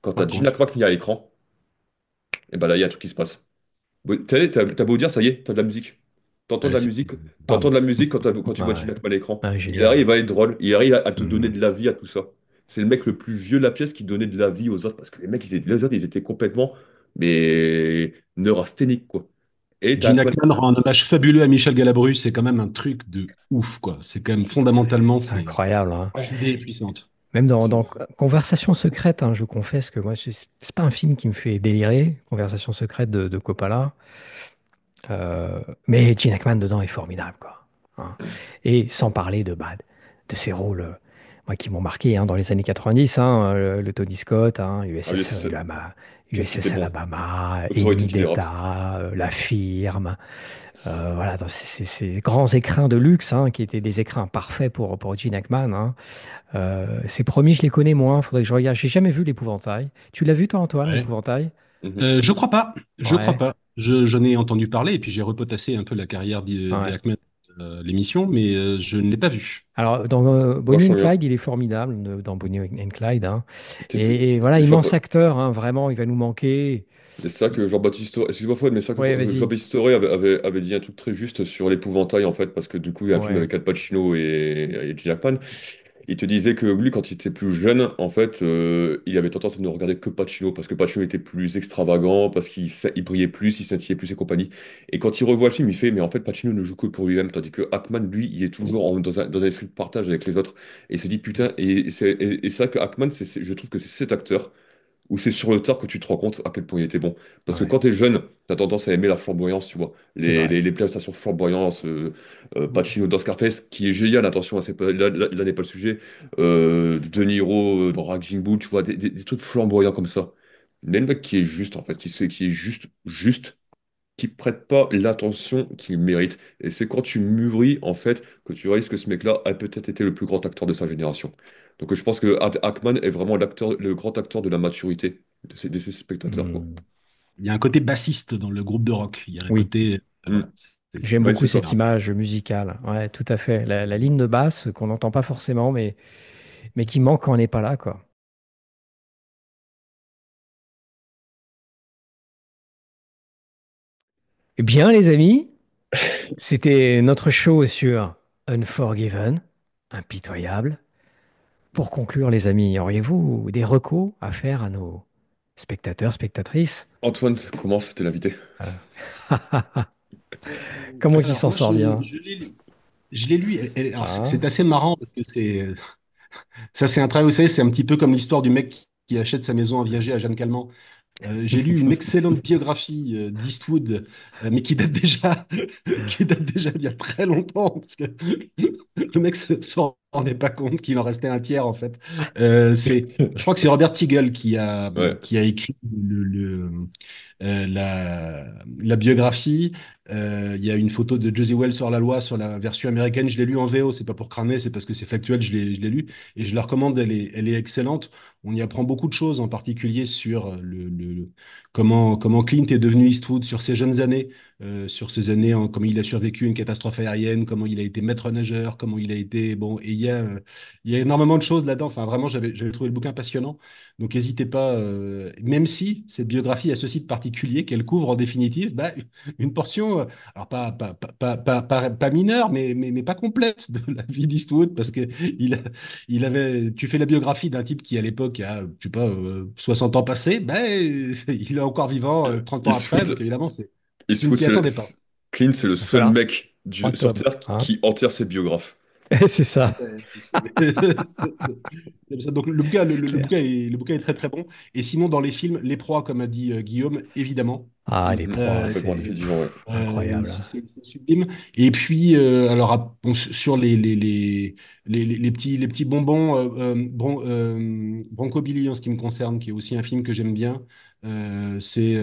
quand t'as Par Gina contre, Knack à l'écran, et ben là, il y a un truc qui se passe. T'as beau dire, ça y est, t'as de la musique. T'entends de la c'est musique, t'entends Bam. de la musique quand tu vois Ouais. Gina Knack à l'écran. Ah, Il arrive génial. à être drôle, il arrive à te donner Mhm. de la vie à tout ça. C'est le mec le plus vieux de la pièce qui donnait de la vie aux autres, parce que les autres, ils étaient complètement, mais neurasthéniques, quoi. Et t'as Gene Antoine. Hackman rend un hommage fabuleux à Michel Galabru. C'est quand même un truc de ouf, quoi. C'est quand même fondamentalement, C'est incroyable, hein. l'idée est puissante. Même C'est- dans Conversation secrète, hein, je confesse que moi, c'est pas un film qui me fait délirer, Conversation secrète de Coppola. Mais Gene Hackman dedans est formidable, quoi. Hein. Et sans parler de ses rôles, moi, qui m'ont marqué hein, dans les années 90, hein, le Tony Scott, hein, Ah oui, USS Alabama, qu'est-ce qu'il était USS bon. Alabama, Autorité Ennemi qui dérape. d'État, La Firme, voilà, dans ces grands écrins de luxe, hein, qui étaient des écrins parfaits pour Gene Hackman. Hein. Ces premiers, je les connais moins, faudrait que je regarde. J'ai jamais vu l'Épouvantail. Tu l'as vu, toi, Antoine, Ouais. l'Épouvantail? Je crois pas. Je crois Ouais, pas. J'en ai entendu parler et puis j'ai repotassé un peu la carrière ouais. d'Hackman l'émission, mais je ne l'ai pas vu. Alors, dans Bonnie and Vachement bien. Clyde, il est formidable, dans Bonnie and Clyde, hein. T'es- t'es- Et voilà, Jean- immense acteur, hein, vraiment, il va nous manquer. Et c'est ça que Jean-Baptiste Auré, excuse-moi Fouad, mais c'est ça que Ouais, vas-y. Jean-Baptiste Auré avait dit un truc très juste sur l'épouvantail en fait, parce que du coup il y a un film Ouais, avec Al Pacino et Gene Hackman. Il te disait que lui, quand il était plus jeune, en fait, il avait tendance à ne regarder que Pacino, parce que Pacino était plus extravagant, parce il brillait plus, il scintillait plus et compagnie. Et quand il revoit le film, il fait, mais en fait, Pacino ne joue que pour lui-même, tandis que Hackman, lui, il est toujours dans un esprit de partage avec les autres. Et il se dit, putain, et c'est vrai que Hackman, je trouve que c'est cet acteur où c'est sur le tard que tu te rends compte à quel point il était bon. Parce que ouais, quand t'es jeune, t'as tendance à aimer la flamboyance, tu vois. c'est vrai. Les prestations flamboyance, Pacino dans Scarface, qui est génial, attention, là n'est pas le sujet. De Niro dans Raging Bull, tu vois, des trucs flamboyants comme ça. Mais le mec qui est juste, en fait, qui est juste, qui prête pas l'attention qu'il mérite. Et c'est quand tu mûris, en fait, que tu réalises que ce mec-là a peut-être été le plus grand acteur de sa génération. Donc je pense que Hackman est vraiment le grand acteur de la maturité de ses spectateurs, quoi. Hmm. Il y a un côté bassiste dans le groupe de rock. Il y a un Oui, côté, Hmm. voilà, j'aime Ouais, beaucoup c'est ça. cette image musicale. Ouais, tout à fait. La ligne de basse qu'on n'entend pas forcément, mais qui manque quand on n'est pas là, quoi. Eh bien, les amis, c'était notre show sur Unforgiven, impitoyable. Pour conclure, les amis, auriez-vous des recos à faire à nos spectateurs, spectatrices? Antoine, comment c'était l'invité? Comment il Alors s'en moi, sort bien? je l'ai lu. Alors Hein. c'est assez marrant parce que ça, c'est un travail, vous savez, c'est un petit peu comme l'histoire du mec qui achète sa maison en viager à Jeanne Calment. J'ai lu une excellente biographie d'Eastwood, mais qui date déjà, qui date déjà d'il y a très longtemps, parce que le mec s'en rendait pas compte qu'il en restait un tiers en fait. Je crois que c'est Robert Siegel Ouais. qui a écrit la biographie. Il y a une photo de Josie Wells sur la loi sur la version américaine. Je l'ai lu en VO, c'est pas pour crâner, c'est parce que c'est factuel. Je l'ai lu et je la recommande. Elle est excellente. On y apprend beaucoup de choses, en particulier sur comment Clint est devenu Eastwood, sur ses jeunes années, sur ses années, comment il a survécu une catastrophe aérienne, comment il a été maître nageur, comment il a été... Bon, et il y a énormément de choses là-dedans. Enfin, vraiment, j'avais trouvé le bouquin passionnant. Donc, n'hésitez pas, même si cette biographie a ceci de particulier qu'elle couvre en définitive bah, une portion, alors pas mineure, mais pas complète de la vie d'Eastwood, parce que tu fais la biographie d'un type qui, à l'époque, a, je sais pas, 60 ans passés, ben, il est encore vivant 30 ans après, donc Eastwood, évidemment, tu ne Eastwood, t'y attendais pas. Clint, c'est le Va seul falloir mec sur Tom, Terre hein? qui enterre ses biographes. C'est ça, C'est ça. Donc c'est clair. le bouquin est très très bon. Et sinon, dans les films, Les Proies, comme a dit Guillaume, évidemment. Ah, les Mhm. proies, Euh, Complètement, c'est effectivement, ouais. incroyable. c'est sublime. Et puis, alors, bon, sur les petits bonbons, Bronco Billy, en ce qui me concerne, qui est aussi un film que j'aime bien, c'est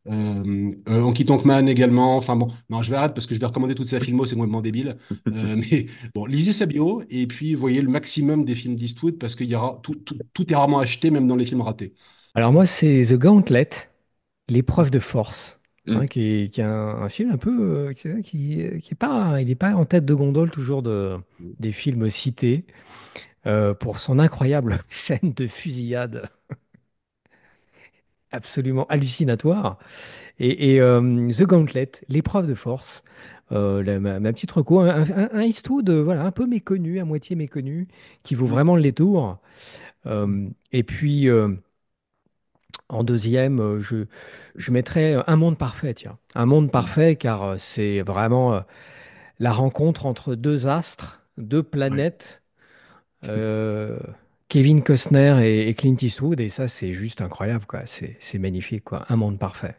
Honky Tonk Man également. Enfin bon, non, je vais arrêter parce que je vais recommander toute sa filmo, c'est complètement débile. Mais bon, lisez sa bio et puis voyez le maximum des films d'Eastwood parce qu'il y aura tout est rarement acheté, même dans les films ratés. Alors moi, c'est The Gauntlet, l'épreuve de force, Mm. hein, qui est un film un peu qui est pas, il n'est pas en tête de gondole toujours des films cités pour son incroyable scène de fusillade absolument hallucinatoire. Et The Gauntlet, l'épreuve de force, ma petite reco, un Eastwood voilà, un peu méconnu, à moitié méconnu, qui vaut Mm. vraiment le détour. Et puis en deuxième, je mettrais Un monde parfait, tiens. Un monde parfait, car c'est vraiment la rencontre entre deux astres, deux Ouais. planètes, euh, Kevin Costner et Clint Eastwood, et ça, c'est juste incroyable, quoi. C'est magnifique, quoi. Un monde parfait.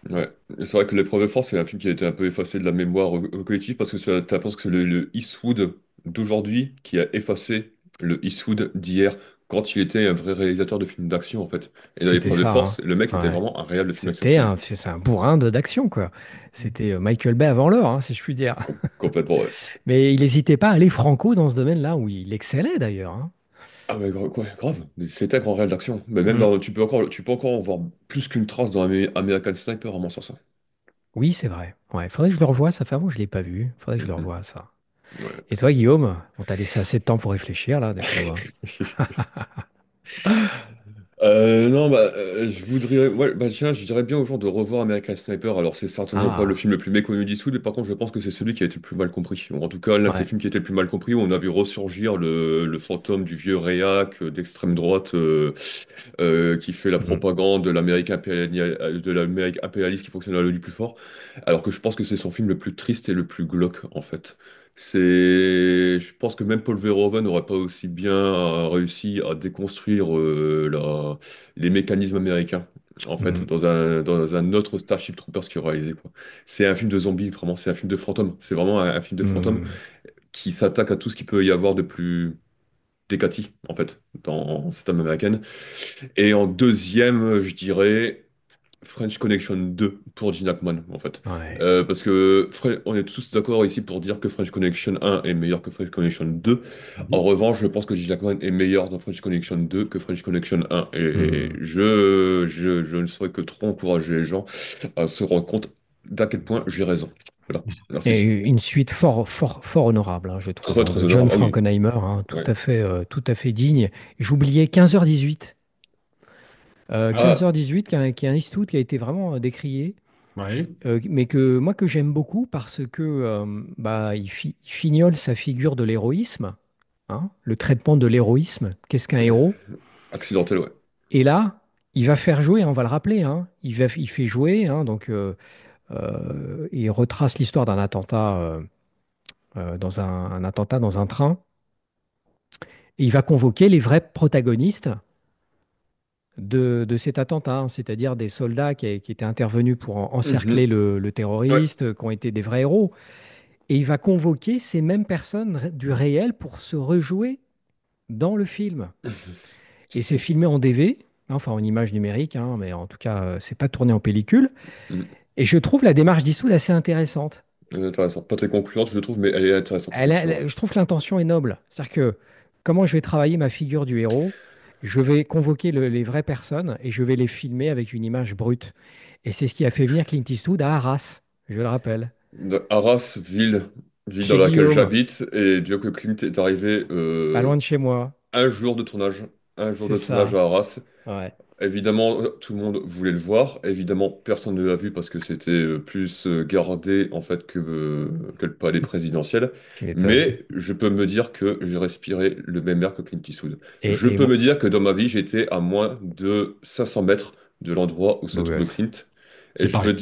Ouais, et c'est vrai que L'épreuve de force, c'est un film qui a été un peu effacé de la mémoire collective parce que t'as l'impression que c'est le Eastwood d'aujourd'hui qui a effacé le Eastwood d'hier quand il était un vrai réalisateur de films d'action en fait. Et dans C'était L'épreuve de ça, hein. force, le mec était Ouais. vraiment un réel de film d'action C'était aussi. un, c'est un bourrin d'action, quoi. C'était Michael Bay avant l'heure, hein, si je puis dire. Complètement, ouais. Mais il n'hésitait pas à aller franco dans ce domaine-là, où il excellait d'ailleurs, hein. Ah mais quoi, grave, mais c'était un grand réel d'action. Mais même Mm. tu peux encore en voir plus qu'une trace dans American Sniper, à mon sens. Oui, c'est vrai. Ouais, faudrait que je le revoie, ça fait avant que je l'ai pas vu. Faudrait que je le Mhm. revoie, ça. Ouais. Et toi, Guillaume, on t'a laissé assez de temps pour réfléchir, là, d'après moi. Non, bah, je voudrais. Ouais, bah, tiens, je dirais bien aux gens de revoir American Sniper. Alors, c'est certainement pas le Ah, film le plus méconnu d'Eastwood, mais par contre, je pense que c'est celui qui a été le plus mal compris. Ou en tout cas, l'un de ces ouais. films qui a été le plus mal compris, où on a vu ressurgir le fantôme du vieux réac d'extrême droite qui fait la Mhm. propagande de l'Amérique impérialiste qui fonctionne à l'œil du plus fort. Alors que je pense que c'est son film le plus triste et le plus glauque, en fait. Je pense que même Paul Verhoeven n'aurait pas aussi bien réussi à déconstruire les mécanismes américains, en fait, Mhm. dans un autre Starship Troopers qu'il a réalisé, quoi. C'est un film de zombies, vraiment, c'est un film de fantôme. C'est vraiment un film de fantôme Mhm. qui s'attaque à tout ce qu'il peut y avoir de plus décati, en fait, dans cette âme américaine. Et en deuxième, je dirais French Connection 2 pour Gene Hackman, en fait. Ouais. Parce que on est tous d'accord ici pour dire que French Connection 1 est meilleur que French Connection 2. En Mhm. revanche, je pense que Gene Hackman est meilleur dans French Connection 2 que French Connection 1. Et Mhm. je ne saurais que trop encourager les gens à se rendre compte d'à quel point j'ai raison. Voilà, Et merci. une suite fort, fort, fort honorable, hein, je trouve, Très, hein, très de John honorable. Ah oui, Frankenheimer, hein, ouais. tout à fait digne. J'oubliais 15h18. Ah, 15h18, qui est un Eastwood qui a été vraiment décrié, Ouais. mais que moi que j'aime beaucoup parce que bah, il fignole sa figure de l'héroïsme, hein, le traitement de l'héroïsme. Qu'est-ce qu'un héros? accidentel, ouais. Et là, il va faire jouer, on va le rappeler, hein, il fait jouer, hein, donc il retrace l'histoire d'un attentat, un attentat dans un train, et il va convoquer les vrais protagonistes de cet attentat, hein, c'est-à-dire des soldats qui étaient intervenus pour encercler Mhm. le Ouais. terroriste, qui ont été des vrais héros. Et il va convoquer ces mêmes personnes du réel pour se rejouer dans le film. Et c'est filmé en DV, hein, enfin en image numérique, hein, mais en tout cas, c'est pas tourné en pellicule. Mhm. Et je trouve la démarche d'Eastwood assez intéressante. Intéressant. Pas très concluante, je le trouve, mais elle est intéressante, effectivement. Je trouve que l'intention est noble. C'est-à-dire que comment je vais travailler ma figure du héros, je vais convoquer les vraies personnes et je vais les filmer avec une image brute. Et c'est ce qui a fait venir Clint Eastwood à Arras, je le rappelle, De Arras, ville dans chez laquelle Guillaume, j'habite, et Dieu que Clint est arrivé pas loin de chez moi. un jour de tournage, un jour C'est de tournage ça. à Arras. Ouais, Évidemment, tout le monde voulait le voir. Évidemment, personne ne l'a vu parce que c'était plus gardé en fait que le palais présidentiel. tu m'étonnes. Mais je peux me dire que j'ai respiré le même air que Clint Eastwood. Je Et peux moi, me dire que dans ma vie, j'étais à moins de 500 mètres de l'endroit où se beau trouve gosse. Clint. Et C'est pareil.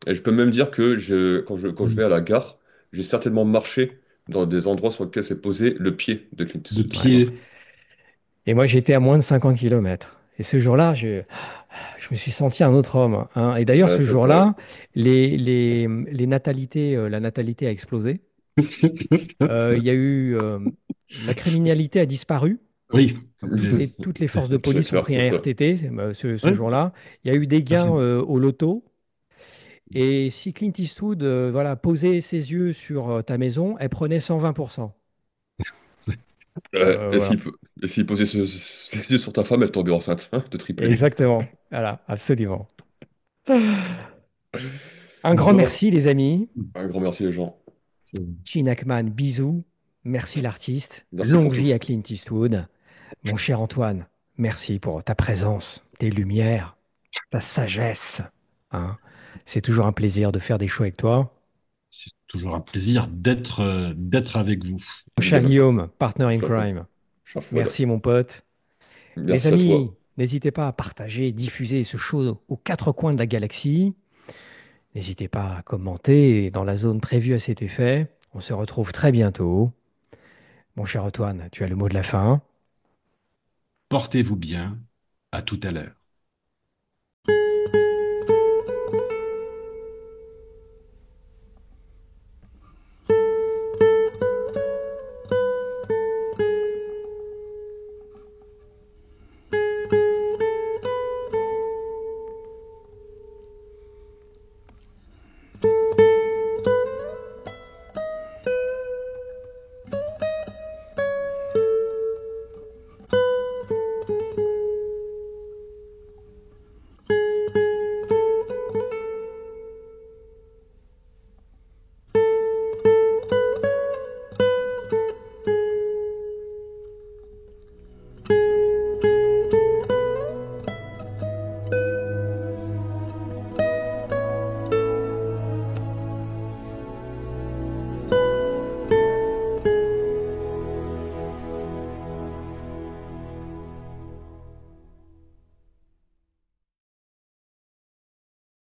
je peux même dire que quand je vais à la gare, j'ai certainement marché dans des endroits sur lesquels s'est posé le pied de Clint De Eastwood. Ouais. Voilà. pied. Et moi, j'étais à moins de 50 kilomètres. Et ce jour-là, je me suis senti un autre homme, hein. Et d'ailleurs, ce C'est vrai. jour-là, les natalités, la natalité a explosé. Il y a eu, la criminalité a disparu. Oui. Ok. Toutes les forces de C'est police ont clair que pris c'est un ça. RTT ce Ouais. jour-là. Il y a eu des Ça, c'est gains au loto. Et si Clint Eastwood voilà, posait ses yeux sur ta maison, elle prenait 120%. Ouais, et Voilà. s'il posait ses yeux sur ta femme, elle tombait enceinte, hein, de triplé. Exactement. Voilà, absolument. Un grand Bon, merci, les amis. un grand merci les gens. Gene Hackman, bisous. Merci l'artiste. Merci pour Longue tout. vie à Clint Eastwood. Mon cher Antoine, merci pour ta présence, tes lumières, ta sagesse, hein. C'est toujours un plaisir de faire des shows avec toi. C'est toujours un plaisir d'être avec vous. Mon cher Évidemment, Guillaume, partner in Chafouine. crime. Chafouine. Merci, mon pote. Les Merci à amis, toi. n'hésitez pas à partager, diffuser ce show aux quatre coins de la galaxie. N'hésitez pas à commenter dans la zone prévue à cet effet. On se retrouve très bientôt. Mon cher Antoine, tu as le mot de la fin. Portez-vous bien. À tout à l'heure.